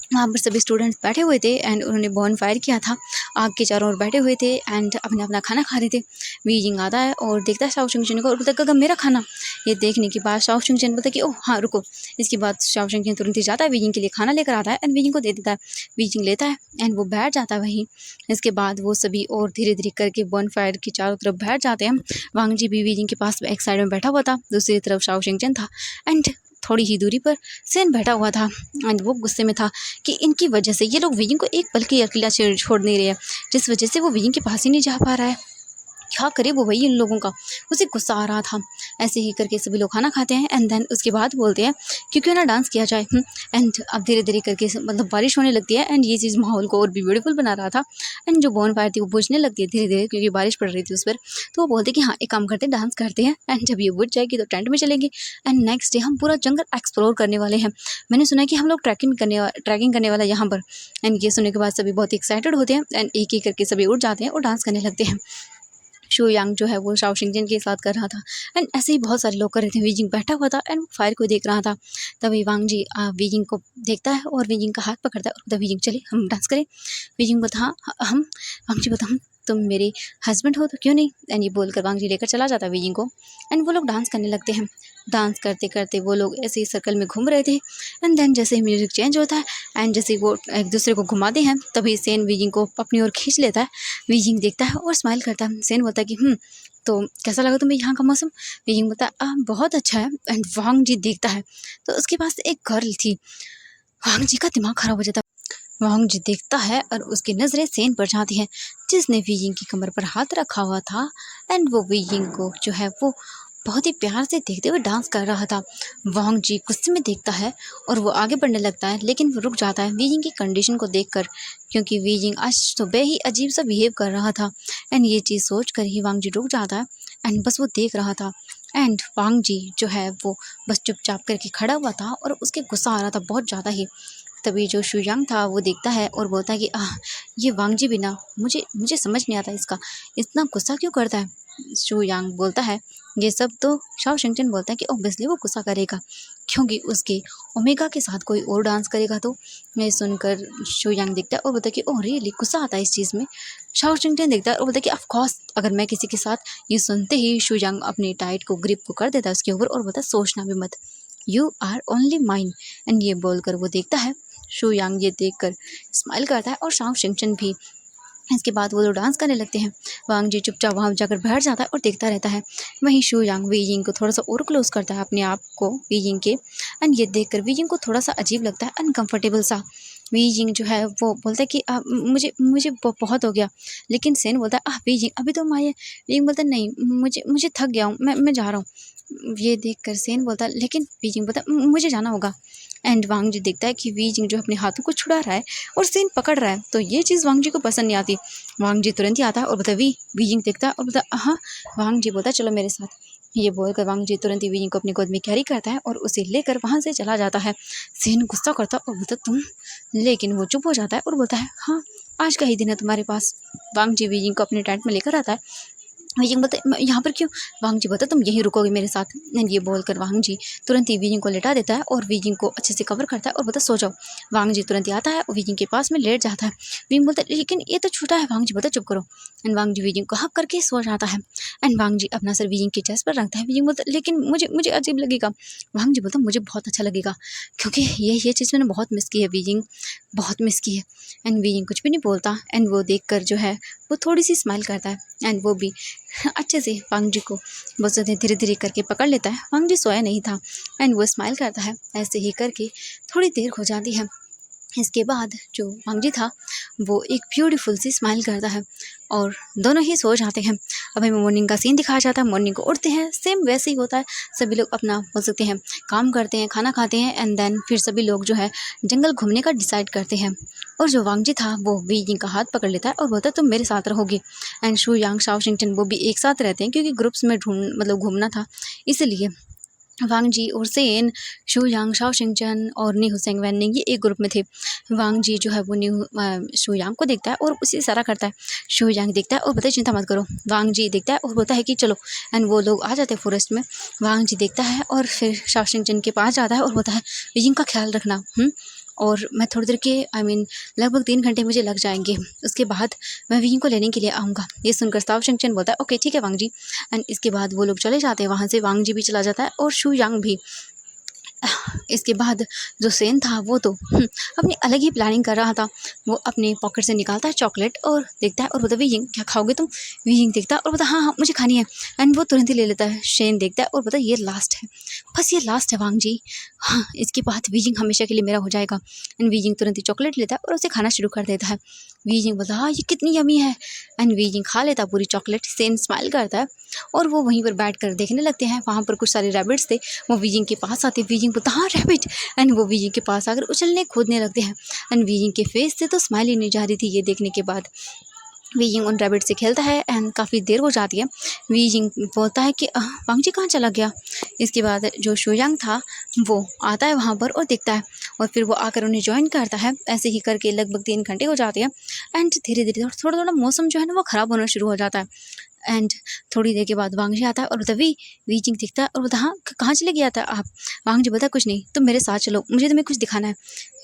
वहाँ पर सभी स्टूडेंट्स बैठे हुए थे एंड उन्होंने बॉन फायर किया था, आग के चारों ओर बैठे हुए थे एंड अपना अपना खाना खा रहे थे। वीजिंग आता है और देखता है शाओ शिंगचन को और बोलता है गगन मेरा खाना। ये देखने के बाद शाओ शिंगचन बोलता है कि ओह हाँ रुको। इसके बाद शाओ शिंगचन तुरंत ही जाता है, वीजिंग के लिए खाना लेकर आता है एंड वीजिंग को दे देता है। वीजिंग लेता है एंड वो बैठ जाता है वहीं। इसके बाद वो सभी और धीरे धीरे करके बॉन फायर के चारों तरफ बैठ जाते हैं। वांग जी भी वीजिंग के पास एक साइड में बैठा हुआ था, दूसरी तरफ शाओ शिंगचन था एंड थोड़ी ही दूरी पर सेन बैठा हुआ था एंड वो गुस्से में था कि इनकी वजह से ये लोग वीजिंग को एक पल के अकेला छोड़ नहीं रहे हैं, जिस वजह से वो वीजिंग के पास ही नहीं जा पा रहा है। क्या करे वो वही इन लोगों का, उसे गुस्सा आ रहा था। ऐसे ही करके सभी लोग खाना खाते हैं एंड देन उसके बाद बोलते हैं कि क्यों ना डांस किया जाए। एंड अब धीरे धीरे करके मतलब बारिश होने लगती है एंड ये चीज़ माहौल को और भी ब्यूटीफुल बना रहा था एंड जो बॉन फायर थी वो बुझने लगती है धीरे धीरे क्योंकि बारिश पड़ रही थी उस पर। तो वो बोलते हैं कि हाँ एक काम करते हैं, डांस करते हैं एंड जब ये बुझ जाएगी तो टेंट में चलेंगे एंड नेक्स्ट डे हम पूरा जंगल एक्सप्लोर करने वाले हैं। मैंने सुना है कि हम लोग ट्रैकिंग करने वाला यहाँ पर। एंड ये सुनने के बाद सभी बहुत एक्साइटेड होते हैं एंड एक एक करके सभी उठ जाते हैं और डांस करने लगते हैं। शू यांग जो है वो शाओ शिंगजन के साथ कर रहा था एंड ऐसे ही बहुत सारे लोग कर रहे थे। वीजिंग बैठा हुआ था एंड फायर को देख रहा था। तभी वांग जी वीजिंग को देखता है और वीजिंग का हाथ पकड़ता है और बोलता वीजिंग चले हम डांस करें। वीजिंग बोलता हाँ हम। वांग जी बोलता हम तुम मेरे हस्बैंड हो तो क्यों नहीं। एंड ये बोलकर वांग जी लेकर चला जाता है वीजिंग को एंड वो लोग डांस करने लगते हैं। डांस करते करते वो लोग ऐसे ही सर्कल में घूम रहे थे एंड देन जैसे ही म्यूजिक चेंज होता है एंड जैसे वो एक दूसरे को घुमाते हैं तभी सेन वीजिंग को अपनी ओर खींच लेता है। वीजिंग देखता है और स्माइल करता है। सेन बोलता है कि तो कैसा लगा तुम्हें यहाँ का मौसम? वीजिंग बोलता है बहुत अच्छा है एंड वांग जी देखता है तो उसके पास एक गर्ल थी। वांग जी का दिमाग खराब हो जाता है। वांग जी देखता है और उसकी नज़रें सेन पर जाती हैं जिसने वीजिंग की कमर पर हाथ रखा हुआ था एंड वो वीजिंग को जो है वो बहुत ही प्यार से देखते हुए डांस कर रहा था। वांग जी गुस्से में देखता है और वो आगे बढ़ने लगता है लेकिन वो रुक जाता है वीजिंग की कंडीशन को देखकर, क्योंकि वीजिंग आज सुबह ही अजीब सा बिहेव कर रहा था एंड ये चीज़ सोच कर ही वांग जी रुक जाता है एंड बस वो देख रहा था। एंड वांग जी जो है वो बस चुपचाप करके खड़ा हुआ था और उसके गुस्सा आ रहा था बहुत ज़्यादा ही। तभी जो शुयांग था वो देखता है और बोलता है कि ये वांग जी भी ना, मुझे मुझे समझ नहीं आता इसका इतना गुस्सा क्यों करता है। शुयांग बोलता है ये सब तो शाओ शिंगचन बोलता है कि ऑब्वियसली वो गुस्सा करेगा क्योंकि उसके ओमेगा के साथ कोई और डांस करेगा। तो मैं सुनकर शुयांग देखता है और बोलता है कि ओह रियली गुस्सा आता है इस चीज़ में। शाओ शिंगचन देखता है और बोलता है कि ऑफ कोर्स अगर मैं किसी के साथ। ये सुनते ही शुयांग अपनी टाइट को ग्रिप को कर देता है उसके ऊपर और बोलता है सोचना भी मत। You are only mine. And ये बोलकर वो देखता है, शू यांग ये देखकर स्माइल करता है और शाओ शिंगचन भी। इसके बाद वो लोग डांस करने लगते हैं। वांग जी चुपचाप वहाँ जाकर बैठ जाता है और देखता रहता है। वहीं शू यांग वी यिंग को थोड़ा सा और क्लोज करता है अपने आप को वी यिंग के। एंड ये देखकर वी यिंग को थोड़ा सा अजीब लगता है, अनकंफर्टेबल सा। वी यिंग जो है वो बोलता है कि मुझे मुझे बहुत हो गया। लेकिन सेन बोलता है वी यिंग अभी तो हम आए। वी यिंग बोलता है नहीं, मुझे मुझे थक गया हूँ, मैं जा रहा हूँ। ये देखकर सेन बोलता है लेकिन वी यिंग बोलता है मुझे जाना होगा। एंड वांग जी देखता है कि वी यिंग जो अपने हाथों को छुड़ा रहा है और सेन पकड़ रहा है, तो ये चीज़ वांग जी को पसंद नहीं आती। वांग जी तुरंत ही आता है और बोलता है वी यिंग देखता है और बोलता है हाँ। वांग जी बोलता है चलो मेरे साथ। ये बोलकर वांग जी तुरंत ही वी यिंग को अपनी गोद में कैरी करता है और उसे लेकर वहाँ से चला जाता है। सेन गुस्सा करता है और बोलता तुम, लेकिन वो चुप हो जाता है और बोलता है हाँ आज का ही दिन है तुम्हारे पास। वांग जी वी यिंग को अपने टेंट में लेकर आता है। वी यिंग बोलता है यहाँ पर क्यों? वांग जी बोलता तुम यहीं रुकोगे मेरे साथ। एंड ये बोलकर वांग जी तुरंत ही वी यिंग को लेटा देता है और वी यिंग को अच्छे से कवर करता है और बोलता सो जाओ। वांग जी तुरंत ही आता है और वी यिंग के पास में लेट जाता है। वी यिंग बोलता है लेकिन ये तो छोटा है। वांग जी बोलता चुप करो। And Wang ji Wei Ying को हक करके सो जाता है। एंड वांग जी अपना सर वी यिंग के चेस्ट पर रखता है। वी यिंग बोलता लेकिन मुझे मुझे अजीब लगेगा। वांग जी बोलता मुझे बहुत अच्छा लगेगा, क्योंकि ये चीज़ मैंने बहुत मिस की है वी यिंग, बहुत मिस की है। एंड वी यिंग कुछ भी नहीं बोलता। एंड वो देख कर जो है वो थोड़ी सी स्माइल करता है। एंड वो भी अच्छे से वांग जी को बहुत धीरे धीरे करके पकड़ लेता है। वांग जी सोया नहीं था। एंड वो स्माइल करता है। ऐसे ही करके थोड़ी देर हो जाती है। इसके बाद जो वांग जी था वो एक ब्यूटीफुल सी स्माइल करता है और दोनों ही सो जाते हैं। अब हमें मॉर्निंग का सीन दिखाया जाता है। मॉर्निंग को उठते हैं, सेम वैसे ही होता है। सभी लोग अपना बोल सकते हैं काम करते हैं, खाना खाते हैं एंड देन फिर सभी लोग जो है जंगल घूमने का डिसाइड करते हैं। और जो वांग जी था वो वी यिंग का हाथ पकड़ लेता है और बोलता है तुम मेरे साथ रहोगी। एंड शू यांग शाओ शिंगचन वो भी एक साथ रहते हैं, क्योंकि ग्रुप्स में घूमना था इसलिए। वांग जी और सेन, शू यांग, शाओ शिंगचन और नी हुसैंग वैनिंग ये एक ग्रुप में थे। वांग जी जो है वो शू यांग को देखता है और उसे इशारा करता है। शू यांग देखता है और बोलता है चिंता मत करो। वांग जी देखता है और बोलता है कि चलो। एंड वो लोग आ जाते हैं फॉरेस्ट में। वांग जी देखता है और फिर शाओ शिंगचन के पास जाता है और बोलता है यिंग का ख्याल रखना। और मैं थोड़ी देर के लगभग 3 घंटे मुझे लग जाएंगे, उसके बाद मैं विंग को लेने के लिए आऊँगा। ये सुनकर शाओ शिंगचन बोलता है ओके ठीक है वांग जी। एंड इसके बाद वो लोग चले जाते हैं वहाँ से। वांग जी भी चला जाता है और शू यांग भी। इसके बाद जो सेन था वो तो अपनी अलग ही प्लानिंग कर रहा था। वो अपने पॉकेट से निकालता है चॉकलेट और देखता है और बोलता है वी क्या खाओगे तुम? वी देखता है और बोलता है हाँ हाँ मुझे खानी है। एंड वो तुरंत ही ले लेता है। शेन देखता है और बोलता है ये लास्ट है, बस ये लास्ट है वांग जी। हाँ इसके बाद वी हमेशा के लिए मेरा हो जाएगा। एंड वी तुरंत ही चॉकलेट लेता है और उसे खाना शुरू कर देता है। वी बोलता है हाँ ये कितनी यमी है। एंड वी खा लेता है पूरी चॉकलेट। सेन स्माइल करता है और वो वहीं पर बैठ कर देखने लगते हैं। वहाँ पर कुछ सारे रैबिट्स थे। वो वीजिंग के पास आते, वीजिंग बोलता हाँ रैबिट। एंड वो वीजिंग के पास आकर उछलने कूदने लगते हैं। एंड वीजिंग के फेस से तो स्माइल ही नहीं जा रही थी ये देखने के बाद। वीजिंग उन रैबिट से खेलता है एंड काफ़ी देर हो जाती है। वीजिंग बोलता है कि वांग जी कहाँ चला गया। इसके बाद जो शूयांग था वो आता है वहाँ पर और देखता है और फिर वो आकर उन्हें ज्वाइन करता है। ऐसे ही करके लगभग 3 घंटे हो जाते हैं। एंड धीरे धीरे थोड़ा थोड़ा मौसम जो है ना वो ख़राब होना शुरू हो जाता है। एंड थोड़ी देर के बाद वांग जी आता है और बोलता वीजिंग दिखता है और बोलता हाँ कहाँ चले गया था आप? वांग जी बोलता कुछ नहीं, तुम मेरे साथ चलो, मुझे तुम्हें कुछ दिखाना है।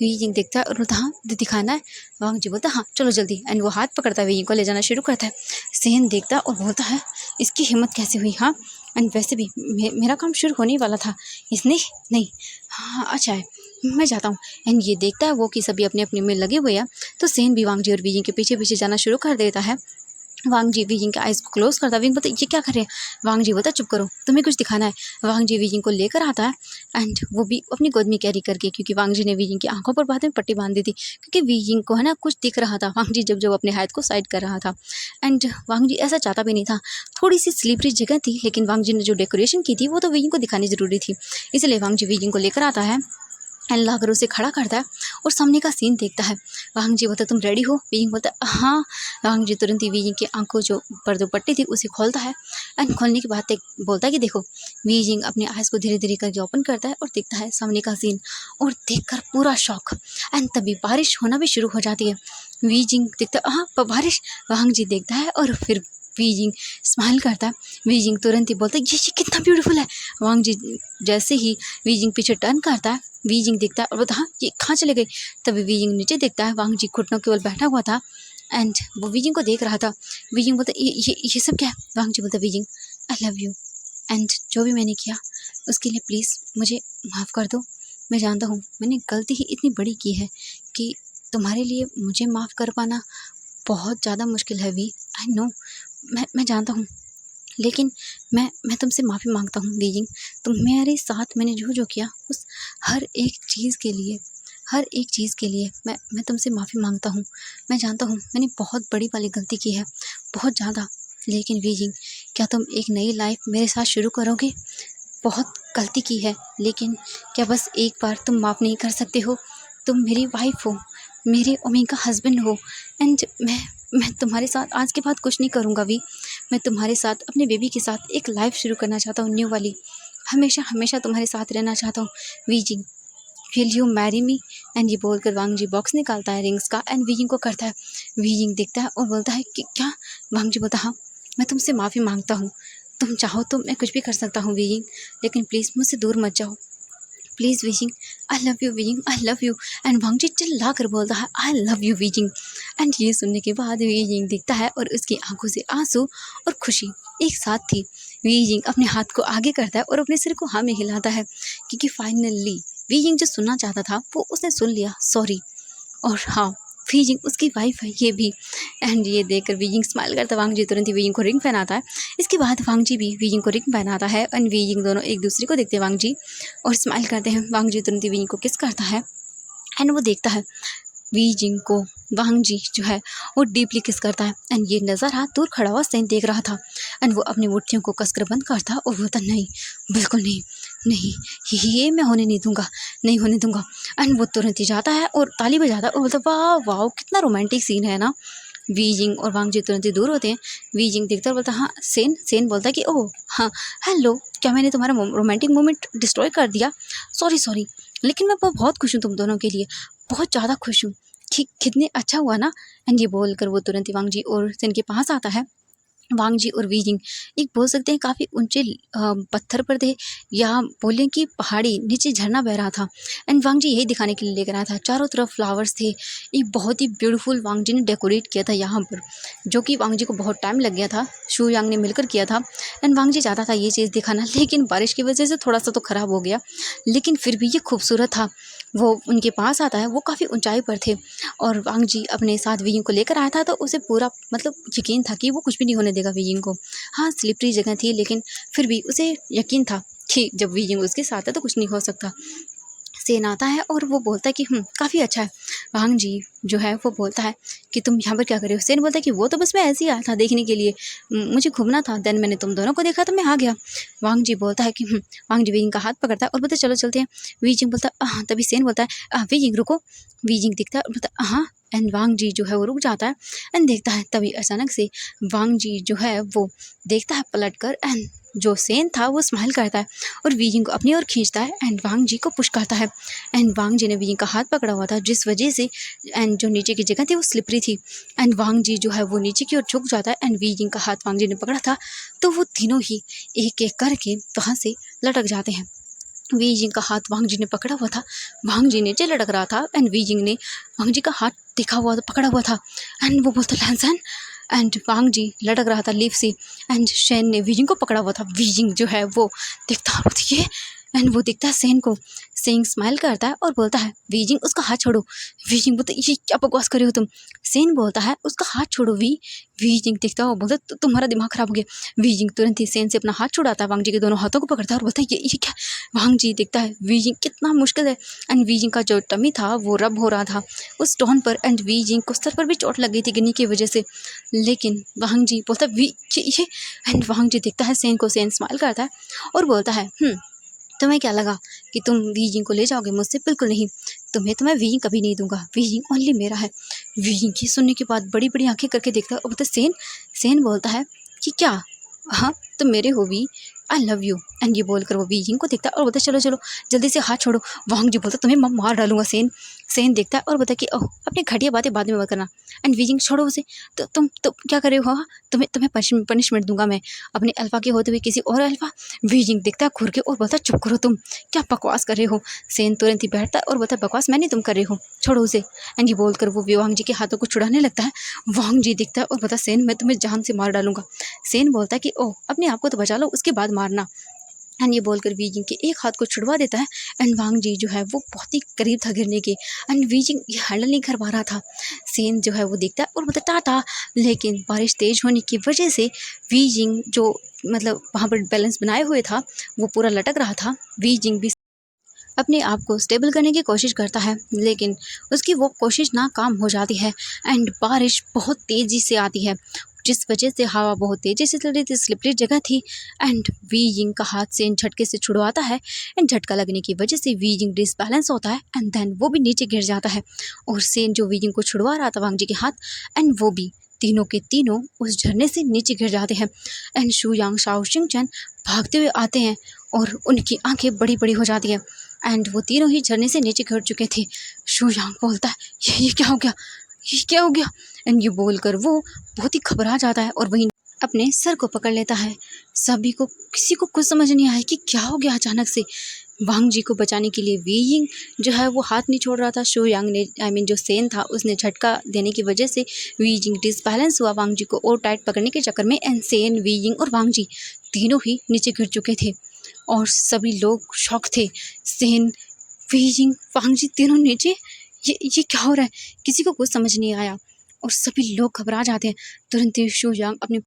वीजिंग देखता है और बोलता हाँ दिखाना है। वांग जी बोलता हाँ चलो जल्दी। एंड वो हाथ पकड़ता है वीजिंग को ले जाना शुरू करता है। सेन देखता है और बोलता है इसकी हिम्मत कैसे हुई। हाँ एंड वैसे भी मेरा काम शुरू होने वाला था, इसने नहीं। हाँ अच्छा है मैं जाता हूँ। एंड ये देखता है वो कि सभी अपने अपने में लगे हुए हैं। तो सेन भी वांग जी और वीजिंग के पीछे पीछे जाना शुरू कर देता है। वांग जी वीजिंग के आइज़ को क्लोज करता है। विंग बोलता ये क्या कर रहे हैं? वांग जी बोलता चुप करो, तुम्हें कुछ दिखाना है। वांग जी वीजिंग को लेकर आता है एंड वो भी अपनी गोद में कैरी करके, क्योंकि वांग जी ने वीजिंग की आंखों पर बाद में पट्टी बांध दी थी, क्योंकि वीजिंग को है ना कुछ दिख रहा था। वांग जी जब जब अपने हाथ को साइड कर रहा था। एंड वांग जी ऐसा चाहता भी नहीं था। थोड़ी सी स्लीपरी जगह थी, लेकिन वांग जी ने जो डेकोरेशन की थी वो तो वीजिंग को दिखानी ज़रूरी थी। इसलिए वांग जी वीजिंग को लेकर आता है एंड लाकर उसे खड़ा करता है और सामने का सीन देखता है। वांग जी बोलता तुम रेडी हो? वीजिंग बोलता हाँ। वांग जी तुरंत ही वीजिंग की आंखों जो पट्टी थी उसे खोलता है। एंड खोलने के बाद बोलता है कि देखो। वीजिंग अपने आइज़ को धीरे धीरे करके ओपन करता है और देखता है सामने का सीन और देखकर पूरा शॉक। एंड तभी बारिश होना भी शुरू हो जाती है। वीजिंग देखता हाँ बारिश। वांग जी देखता है और फिर वीजिंग स्माइल करता है। वीजिंग तुरंत ही बोलता है ये कितना ब्यूटीफुल है। वांग जी जैसे ही वीजिंग पीछे टर्न करता है, वीजिंग देखता है और बोलता हाँ ये कहाँ चले गए। तभी वीजिंग नीचे देखता है। वांग जी घुटनों के बल बैठा हुआ था एंड वो वीजिंग को देख रहा था। वीजिंग बोलता ये सब क्या है? वांग जी बोलता wheezing I love you and जो भी मैंने किया उसके लिए प्लीज़ मुझे माफ़ कर दो। मैं जानता हूँ मैंने गलती ही इतनी बड़ी की है कि तुम्हारे लिए मुझे माफ़ कर पाना बहुत ज़्यादा मुश्किल है वी। आई नो, मैं जानता हूँ, लेकिन मैं तुमसे माफ़ी माँगता हूँ वीजिंग। तुम्हारे साथ मैंने जो किया उस हर एक चीज़ के लिए, हर एक चीज़ के लिए मैं तुमसे माफ़ी माँगता हूँ। मैं जानता हूँ मैंने बहुत बड़ी वाली गलती की है, बहुत ज़्यादा। लेकिन वीजिंग, क्या तुम एक नई लाइफ़ मेरे साथ शुरू करोगे? बहुत गलती की है, लेकिन क्या बस एक बार तुम माफ़ नहीं कर सकते हो? तुम मेरी वाइफ़ हो, मेरे ओमी का हस्बैंड हो, एंड मैं तुम्हारे साथ आज के बाद कुछ नहीं करूँगा वी। मैं तुम्हारे साथ, अपने बेबी के साथ एक लाइफ़ शुरू करना चाहता हूँ, न्यू वाली। हमेशा हमेशा तुम्हारे साथ रहना चाहता हूँ wheezing. Will you marry me? And ये बोलकर वांग जी बॉक्स निकालता है रिंग्स का एंड वीजिंग को करता है। वीजिंग देखता है और बोलता है कि क्या? वांग जी बोलता, हाँ, मैं तुमसे माफ़ी माँगता हूँ। तुम चाहो तो मैं कुछ भी कर सकता हूँ वीजिंग, लेकिन प्लीज़ मुझसे दूर मत जाओ। Please Weijing, I love you Weijing, I love you. And Wang Ji चिल्ला कर बोलता है, I love you Weijing. And ये सुनने के बाद वीजिंग दिखता है और उसकी आंखों से आंसू और खुशी एक साथ थी। वीजिंग अपने हाथ को आगे करता है और अपने सिर को हाँ में हिलाता है, क्योंकि फाइनली वीजिंग जो सुनना चाहता था वो उसने सुन लिया, सॉरी। और हाँ, वीजिंग उसकी वाइफ है ये भी। एंड ये देखकर वीजिंग स्माइल करता है। वांग जी तुरंत ही वीजिंग को रिंग पहनाता है। इसके बाद वांग जी भी वीजिंग को रिंग पहनाता है एंड वीजिंग दोनों एक दूसरे को देखते हैं वांग जी और स्माइल करते हैं। वांग जी तुरंत ही वीजिंग को किस करता है एंड वो देखता है वीजिंग को वांग जी जो है वो डीपली किस करता है। एंड ये नज़ारा दूर खड़ा हुआ सेन देख रहा था एंड वो अपनी मुट्ठियों को कसकर बंद करता और बोलता, नहीं, बिल्कुल नहीं, नहीं, ये मैं होने नहीं दूंगा, नहीं होने दूंगा। एंड वो तुरंत ही जाता है और ताली बजाता है और बोलता, वाह वाह, कितना रोमांटिक सीन है ना। वीजिंग और वांग जी तुरंत ही दूर होते हैं। वीजिंग देखता है और बोलता, हाँ सेन। सेन बोलता है कि ओह हाँ, हेलो, क्या मैंने तुम्हारा रोमांटिक मोमेंट डिस्ट्रॉय कर दिया? सॉरी सॉरी, लेकिन मैं बहुत खुश हूँ तुम दोनों के लिए, बहुत ज़्यादा खुश हूँ। कितने अच्छा हुआ ना। एंड ये बोलकर वो तुरंत ही वांग जी और सेन के पास आता है। वांग जी और वीजिंग एक बोल सकते हैं काफ़ी ऊंचे पत्थर पर थे, या बोलें कि पहाड़ी नीचे झरना बह रहा था। एंड वांग जी यही दिखाने के लिए लेकर आया था। चारों तरफ फ्लावर्स थे, एक बहुत ही ब्यूटीफुल वांग जी ने डेकोरेट किया था यहाँ पर, जो कि वांग जी को बहुत टाइम लग गया था। शू यांग ने मिलकर किया था एंड वांग जी चाहता था ये चीज़ दिखाना, लेकिन बारिश की वजह से थोड़ा सा तो ख़राब हो गया, लेकिन फिर भी ये खूबसूरत था। वो उनके पास आता है, वो काफ़ी ऊंचाई पर थे और वांग जी अपने साथ वीजिंग को लेकर आया था, तो उसे पूरा मतलब यकीन था कि वो कुछ भी नहीं होने देगा वीजिंग को। हाँ, स्लिपरी जगह थी, लेकिन फिर भी उसे यकीन था कि जब वीजिंग उसके साथ है तो कुछ नहीं हो सकता। सेन आता है और वो बोलता है कि काफ़ी अच्छा है। वांग जी जो है वो बोलता है कि तुम यहाँ पर क्या कर रहे हो? सेन बोलता है कि वो तो बस मैं ऐसे ही आया था देखने के लिए, मुझे घूमना था, देन मैंने तुम दोनों को देखा तो मैं आ गया। वांग जी बोलता है कि वांग जी वीजिंग का हाथ पकड़ता है और बोलता है चलो चलते हैं। वीजिंग बोलता है हाँ, तभी सेन बोलता है वीजिंग रुको। वीजिंग दिखता है और बोलता है हाँ, एंड वांग जी जो है वो रुक जाता है एंड देखता है। तभी अचानक से वांग जी जो है वो देखता है पलट कर एंड जो सेन था वो स्माइल करता है और वीजिंग को अपनी ओर खींचता है एंड वांग जी को पुश करता है। एंड वांग जी ने वीजिंग का हाथ पकड़ा हुआ था, जिस वजह से एंड जो नीचे की जगह थी वो स्लिपरी थी एंड वांग जी जो है वो नीचे की ओर झुक जाता है एंड वीजिंग का हाथ वांग जी ने पकड़ा था, तो वो तीनों ही एक एक करके वहाँ से लटक जाते हैं। वीजिंग का हाथ वांग जी ने पकड़ा हुआ था, वांग जी नीचे लटक रहा था एंड वीजिंग ने वांग जी का हाथ देखा हुआ था, पकड़ा हुआ था एंड वो बोलता लैंसन। एंड वांग जी लटक रहा था लीफ से एंड शेन ने वीजिंग को पकड़ा हुआ था। वीजिंग जो है वो देखता ये एंड वो देखता है सेन को। सेन स्माइल करता है और बोलता है वीजिंग उसका हाथ छोड़ो। वीजिंग बोलता ये क्या बकवास कर रहे हो तुम? सेन बोलता है उसका हाथ छोड़ो वीजिंग देखता है और बोलता तुम्हारा दिमाग खराब हो गया। वीजिंग तुरंत ही सेन से अपना हाथ छुड़ाता है, वांग जी के दोनों हाथों को पकड़ता है और बोलता है ये क्या? वांग जी देखता है वीजिंग कितना मुश्किल है एंड वीजिंग का जो टमी था वो रब हो रहा था उस स्टोन पर एंड वीजिंग को सर पर भी चोट लग गई थी गिनी की वजह से, लेकिन वांग जी बोलता है ये एंड वांग जी देखता है सेन को। सेन स्माइल करता है और बोलता है तुम्हें क्या लगा कि तुम वीजिंग को ले जाओगे मुझसे? बिल्कुल नहीं, तुम्हें तो मैं वीजिंग कभी नहीं दूंगा, वीजिंग ओनली मेरा है। वीजिंग की सुनने के बाद बड़ी बड़ी आंखें करके देखता है और बोलता सेन। सेन बोलता है कि क्या? हाँ, तुम मेरे हो Wei, I love you. And ये बोलकर वो वीजिंग को देखता है और बोलता है चलो चलो जल्दी से हाथ छोड़ो। वांग जी बोलता तुम्हें मैं मार डालूंगा सेन। सेन देखता है और बोलता है कि ओह अपनी घटिया बातें बाद में मत करना। एंड वीजिंग छोड़ो उसे, तो तुम क्या कर रहे हो? हाँ, तुम्हें तुम्हें पनिशमेंट दूंगा मैं अपने अल्फा के होते हुए किसी और अल्फा। वीजिंग देखता है घूर के और बोलता चुप करो, तुम क्या बकवास कर रहे हो? सेन तुरंत ही बैठता है और बोलता है बकवास मैं नहीं, तुम कर रहे हो, छोड़ो उसे। एंड ये बोलकर वो वांग जी के हाथों को छुड़ाने लगता है। वांग जी दिखता है और बोलता सेन मैं तुम्हें जान से मार डालूंगा। सेन बोलता है कि ओह अपने आप को तो बचा लो, उसके बाद मारना। एंड ये बोलकर वीजिंग के एक हाथ को छुड़वा देता है। एंड वांग जी जो है वो बहुत ही करीब था गिरने के। एंड वीजिंग ये हैंडल नहीं कर पा रहा था। सेन जो है वो देखता है और बोलता टाटा, लेकिन बारिश तेज होने की वजह से वीजिंग जो मतलब वहाँ पर बैलेंस बनाए हुए था वो पूरा लटक रहा था। वीजिंग भी अपने आप को स्टेबल करने की कोशिश करता है, लेकिन उसकी वो कोशिश नाकाम हो जाती है। एंड बारिश बहुत तेज़ी से आती है, जिस वजह से हवा बहुत तेज़ी से चल रही थी, स्लिपरी जगह थी। एंड वीजिंग का हाथ सेन झटके से छुड़वाता है। एंड झटका लगने की वजह से वीजिंग डिसबैलेंस होता है एंड देन वो भी नीचे गिर जाता है। और सेन जो वीजिंग को छुड़वा रहा था वांग जी के हाथ, एंड वो भी तीनों के तीनों उस झरने से नीचे गिर जाते हैं। एंड शू यांग शाओ शिंगचन भागते हुए आते हैं और उनकी आंखें बड़ी बड़ी हो जाती है। एंड वो तीनों ही झरने से नीचे गिर चुके थे। शू यांग बोलता है ये क्या हो गया, ये क्या हो गया। एंड ये बोलकर वो बहुत ही घबरा जाता है और वहीं अपने सर को पकड़ लेता है। सभी को किसी को कुछ समझ नहीं आया कि क्या हो गया अचानक से। वांग जी को बचाने के लिए वीइंग जो है वो हाथ नहीं छोड़ रहा था। शू यांग ने जो सेन था उसने झटका देने की वजह से वीइंग डिसबैलेंस हुआ वांग जी को और टाइट पकड़ने के चक्कर में। एंड सेन, वीइंग और वांग जी तीनों ही नीचे गिर चुके थे और सभी लोग शॉक थे। सेन, वीइंग, वांग जी तीनों नीचे। ये क्या हो रहा है, किसी को कुछ समझ नहीं आया और सभी लोग घबरा जाते हैं। तुरंत ही शू यांग अपने